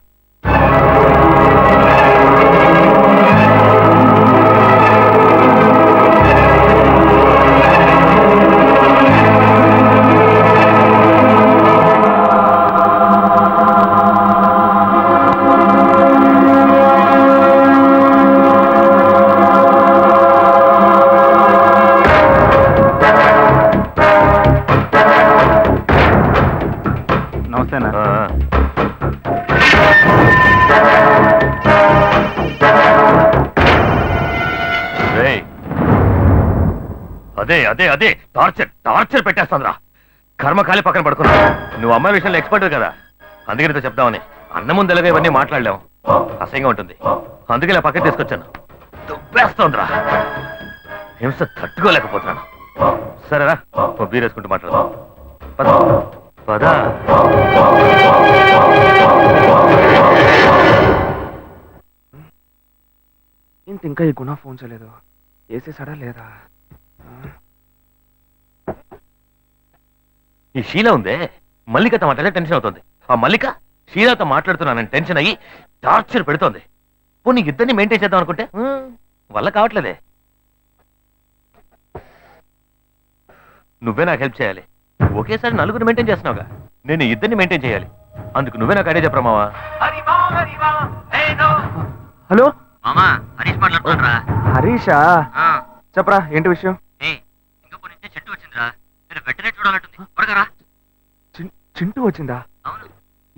అదే అదే అదే టార్చర్ టార్చర్ పెట్టేస్తాందిరా. కర్మ కాలి పక్కన పడుకున్నా. నువ్వు అమ్మాయి విషయంలో ఎక్స్పర్ట్ కదా, అందుకే నీతో చెప్దామని. అన్న ముందెలాగా ఇవన్నీ మాట్లాడలేము, అసహ్యంగా ఉంటుంది. అందుకే ఇలా పక్కన తీసుకొచ్చాను. దుబ్బేస్తోందిరా, హింస తట్టుకోలేకపోతున్నాను. సరేరా, బీర్ వేసుకుంటూ మాట్లాడదాం. పద పద. ఇంత ఇంకా ఈ గుణ ఫోన్ చేయలేదు, వేసేసాడా లేదా? ఈ షీల ఉందే, మల్లికతో మాట్లాడితే టెన్షన్ అవుతుంది. ఆ మల్లిక షీలాతో మాట్లాడుతున్నానని టెన్షన్ అయ్యి టార్చర్ పెడుతోంది. పోనీ ఇద్దరిని మెయింటైన్ చేద్దాం అనుకుంటే వల్ల కావట్లేదే. నువ్వే నాకు హెల్ప్ చేయాలి. ఒకేసారి నలుగురు మెయింటైన్ చేస్తున్నావుగా, నేను ఇద్దరిని మెయింటైన్ చేయాలి. అందుకు నువ్వే నాకు ఐడియా చెప్పరా మావా. హలో మామా, హరీష్ మాట్లాడుతున్నారా? హరీషా? చెప్పరా, ఏంటి విషయం? సింగపూర్ నుంచి చెట్టు వచ్చిందిరా, మీరు వెంటనే చూడాలంటుంది. త్వరగా రా. చింటూ వచ్చిందా? అవును.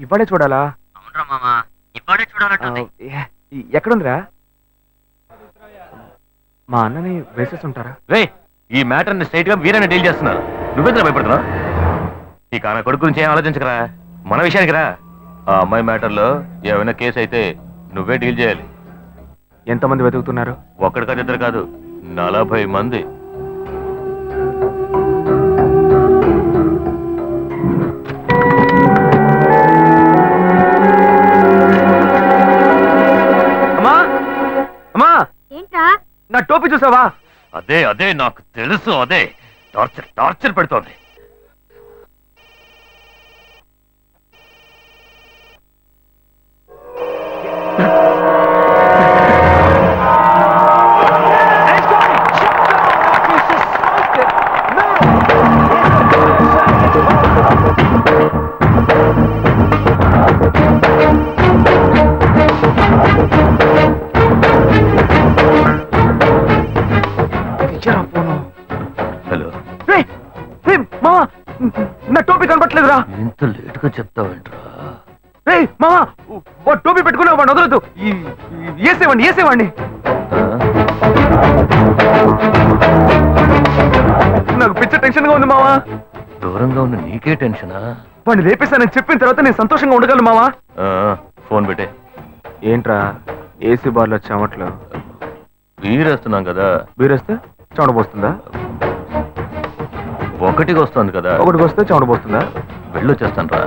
ఇవాడే చూడాలా? అవునరా మామా, ఇవాడే చూడాలంటుంది. ఎక్కడుందిరా? మా అన్నని వేసేసి ఉంటారా? రే, ఈ మ్యాటర్ ని స్ట్రైట్ గా వీరని డీల్ చేస్తున్నారు. నువ్వెందుకు భయపడుతున్నావు? ఈ కాన కొడుకు గురించి ఏం ఆలోచించకరా, మన విషయానికి రా. ఆ అమ్మాయి మ్యాటర్ లో ఏమైనా కేసు అయితే నువ్వే డీల్ చేయాలి. ఎంతమంది వెతుకుతున్నారు? ఒక్కడి కాదు, ఇద్దరు కాదు, 40 మంది. అమ్మా, అమ్మా, ఏంట్రా? నా టోపీ చూసావా? అదే అదే నాకు తెలుసు, అదే టార్చర్ టార్చర్ పెడుతోంది. హలో, మామా, నా టోపీ కనపట్లేదురా. ఇంత లేటుగా చెప్తావేంట్రా? రే మామా, వాడు టోపీ పెట్టుకున్నా, వాడిని వదలొద్దు. వేసేవాడిని వేసేవాడిని. నాకు పిచ్చ టెన్షన్ గా ఉంది మావా. దూరంగా ఉన్న నీకే టెన్షనా? వాడిని లేపేశానని చెప్పిన తర్వాత నేను సంతోషంగా ఉండగలను మావా. ఫోన్ పెట్టే. ఏంట్రా, ఏసీ బార్లో చెమట్లు? వీరేస్తున్నాం కదా. బీరేస్తే చెమట పోస్తుందా? ఒకటికి వస్తుంది కదా. ఒకటికి వస్తే చెమట పోస్తుందా? వెళ్ళొచ్చేస్తాను రా.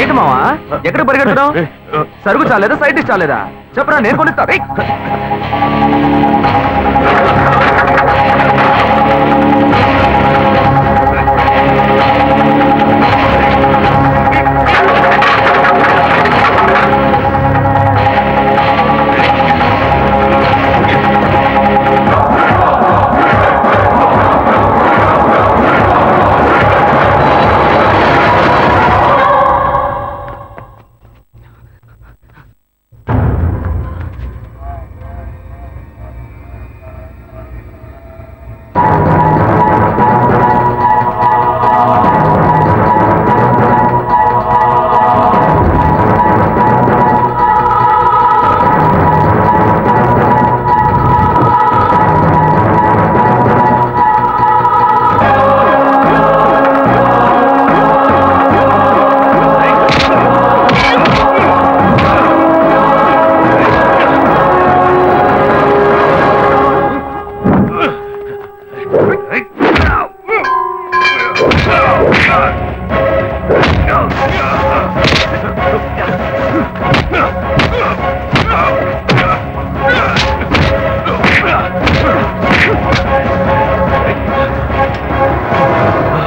ఏంటి మావా, ఎక్కడ పరిగెట్టడం? సరుకు చాలేదా, సైడ్ డిష్ చాలేదా? చెప్పరా, నేను కొనిస్తా.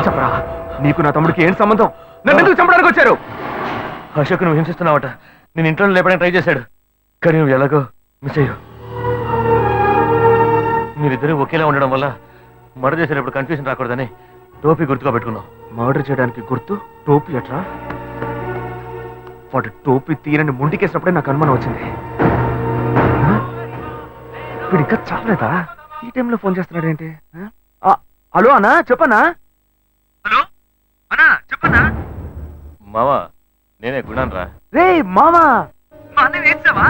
చెప్పరా, నీకు నా తమ్ముడికి ఏం సంబంధం? నన్ను ఎందుకు చంపడానికి వచ్చారు? అశోక్ నువ్వు హింసిస్తున్నావట. నేను ఇంట్లో లేపడానికి ట్రై చేశాడు, కానీ నువ్వు ఎలాగో మిస్ అయ్యావు. మీరిద్దరూ ఒకేలా ఉండడం వల్ల మర్డర్ చేసేటప్పుడు కన్ఫ్యూజన్ రాకూడదని టోపీ గుర్తుగా పెట్టుకున్నావు. మర్డర్ చేయడానికి గుర్తు టోపీ ఎట్రా? వాడు టోపీ తీరని ముండికేసినప్పుడే నాకు అనుమానం వచ్చింది. వీడు ఇంకా చావలేదా? ఈ టైంలో ఫోన్ చేస్తున్నాడు ఏంటి? హలో అన్నా, చెప్పన్నా. హలో అన్నా, చెప్పన్నా. మావా నేనే గుణాన్ రా. రే మామా, మా అన్నయ్య వేసావా?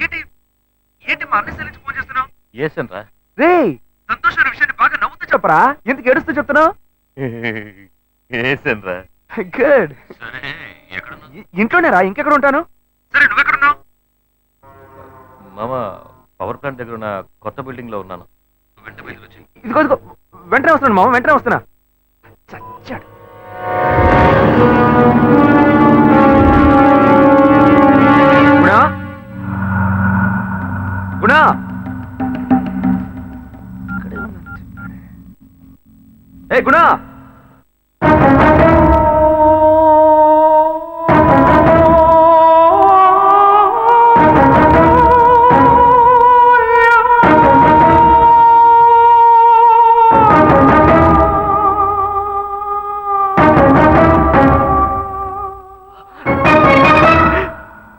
ఏంటి ఏంటి మా అన్నయ్య నుంచి ఫోన్ చేస్తున్నావు? ఏసన్ రా. రే సంతోషమైన విషయాన్ని బాగా నవ్వుతూ చెప్పరా, ఎందుకు ఏడుస్తూ చెప్తున్నావు? ఏసన్ రా. గుడ్. సరే ఎక్కడున్నావు? ఇంట్లోనే రా, ఇంకెక్కడ ఉంటాను? సరే నువ్వెక్కడున్నావు? మామ పవర్ ప్లాంట్ దగ్గర ఉన్న కొత్త బిల్డింగ్ లో ఉన్నాను. వెంట బయలుకి వచ్చి. ఇదిగో ఇదిగో, వెంటనే వస్తున్నాను మామ, వెంటనే వస్తున్నా. చచ్చాడు. గుణా గుణా, ఇక్కడే ఉన్నాను చెప్పాడే. ఏ గుణా,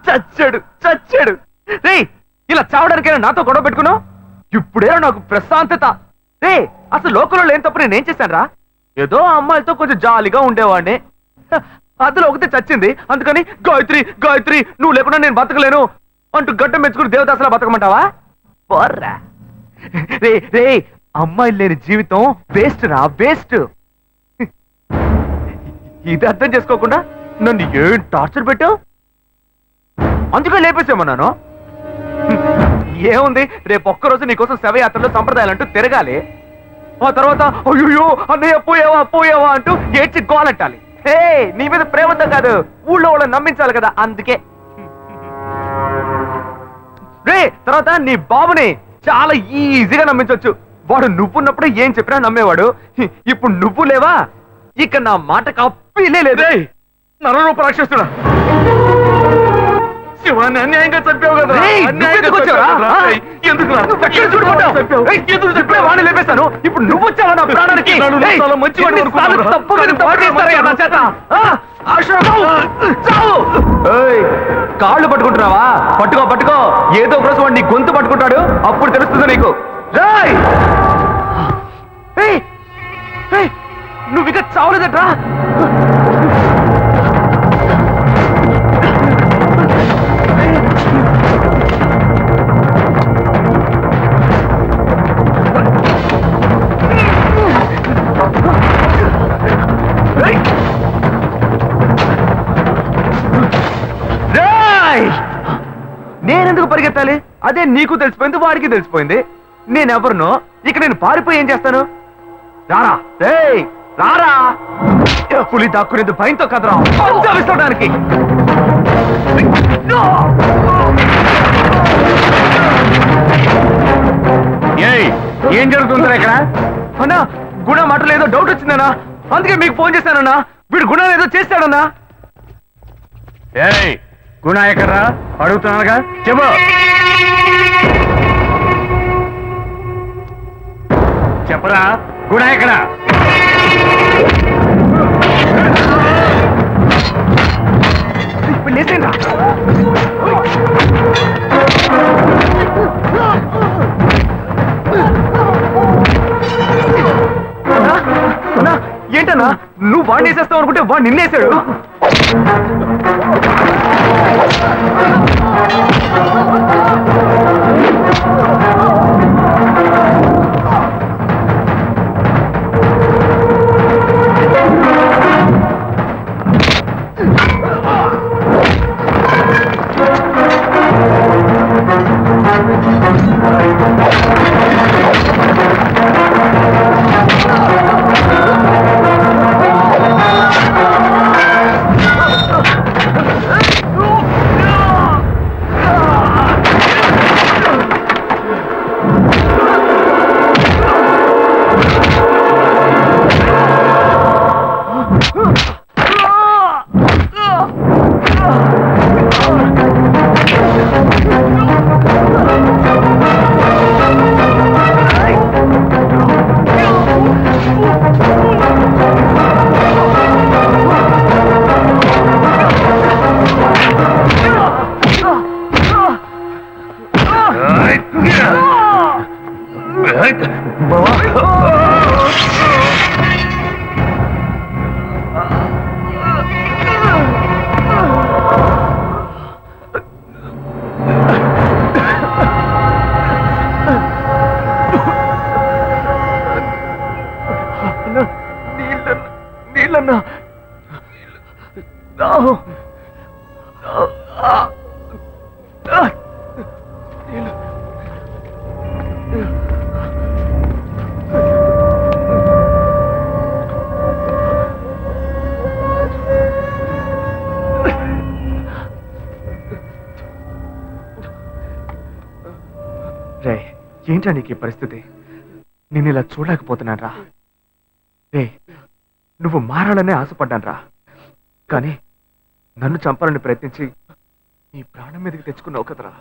చచ్చాడు చచ్చాడు. రే ఇలా చావడానికైనా నాతో గొడవ పెట్టుకున్నావు? ఇప్పుడేనా నాకు ప్రశాంతత? రే అసలు లోకంలో లేని తప్పు నేనేం చేశాను రా? ఏదో ఆ అమ్మాయిలతో కొంచెం జాలీగా ఉండేవాడిని. అందులో ఒకటి చచ్చింది, అందుకని గాయత్రి గాయత్రి నువ్వు లేకుండా నేను బతకలేను అంటూ గడ్డం మెచ్చుకుని దేవదాసలా బతకమంటావా? బోర్రా. రే రే, అమ్మాయిలు లేని జీవితం వేస్ట్ రా, వేస్ట్. ఇది అర్థం చేసుకోకుండా నన్ను ఏం టార్చర్ పెట్టావు? అందుకే లేపేసేమన్నాను. ఏముంది, రేపు ఒక్కరోజు నీకోసం శవయాత్రలో సంప్రదాయాలంటూ తిరగాలి. ఆ తర్వాత అయ్యో అన్నయ్య పోయావా పోయావా అంటూ ఏడ్చి గోలంటాలి. హే, నీ మీద ప్రేమతో కాదు, ఊళ్ళో వాళ్ళని నమ్మించాలి కదా, అందుకే. రే తర్వాత నీ బాబుని చాలా ఈజీగా నమ్మించవచ్చు. వాడు నువ్వున్నప్పుడు ఏం చెప్పినా నమ్మేవాడు. ఇప్పుడు నువ్వు లేవా, ఇక నా మాట కప్పిలే లేదే. నరరూప రాక్షసుడా, శివాన్ని అన్యాయంగా చంపావు కదా. వాడిని లేపేశాను, ఇప్పుడు నువ్వు వచ్చావా నా ప్రాణానికి? కాళ్ళు పట్టుకుంటున్నావా? పట్టుకో పట్టుకో, ఏదో ఒక రోజు వాడు నీ గొంతు పట్టుకుంటాడు, అప్పుడు తెలుస్తుంది నీకు. నువ్వు ఇక చావలేదట్రా? నేనెందుకు పరిగెత్తాలి? అదే నీకు తెలిసిపోయింది, వాడికి తెలిసిపోయింది. నేనెవరినో, ఇక నేను పారిపోయి ఏం చేస్తాను? రారా రేయ్, రారా. పులి దాక్కునేది భయంతో కదరా, పంచవిస్తడానికి. ఏం జరుగుతుందా ఇక్కడ? అన్నా, గుణ మాటలు ఏదో డౌట్ వచ్చిందన్నా, అందుకే మీకు ఫోన్ చేశానన్నా. వీడు గుణ ఏదో చేస్తాడన్నా. ఏయ్ గుణ ఎక్కడ్రా? అడుగుతున్నానుగా, చెప్పు. చెప్పరా, గుణ ఎక్కడ? ఇప్పుడు లేసేంట్రా? ఏంటన్నా, నువ్వు వాడిని వేసేస్తావు అనుకుంటే వాడు నిన్నేసాడు. రే ఏంట్రా నీకు ఈ పరిస్థితి? నేను ఇలా చూడలేకపోతున్నాను రా. రే నువ్వు మారాలనే ఆశపడ్డాను రా, కానీ నన్ను చంపాలని ప్రయత్నించి నీ ప్రాణం మీదకి తెచ్చుకున్నావు కదరా.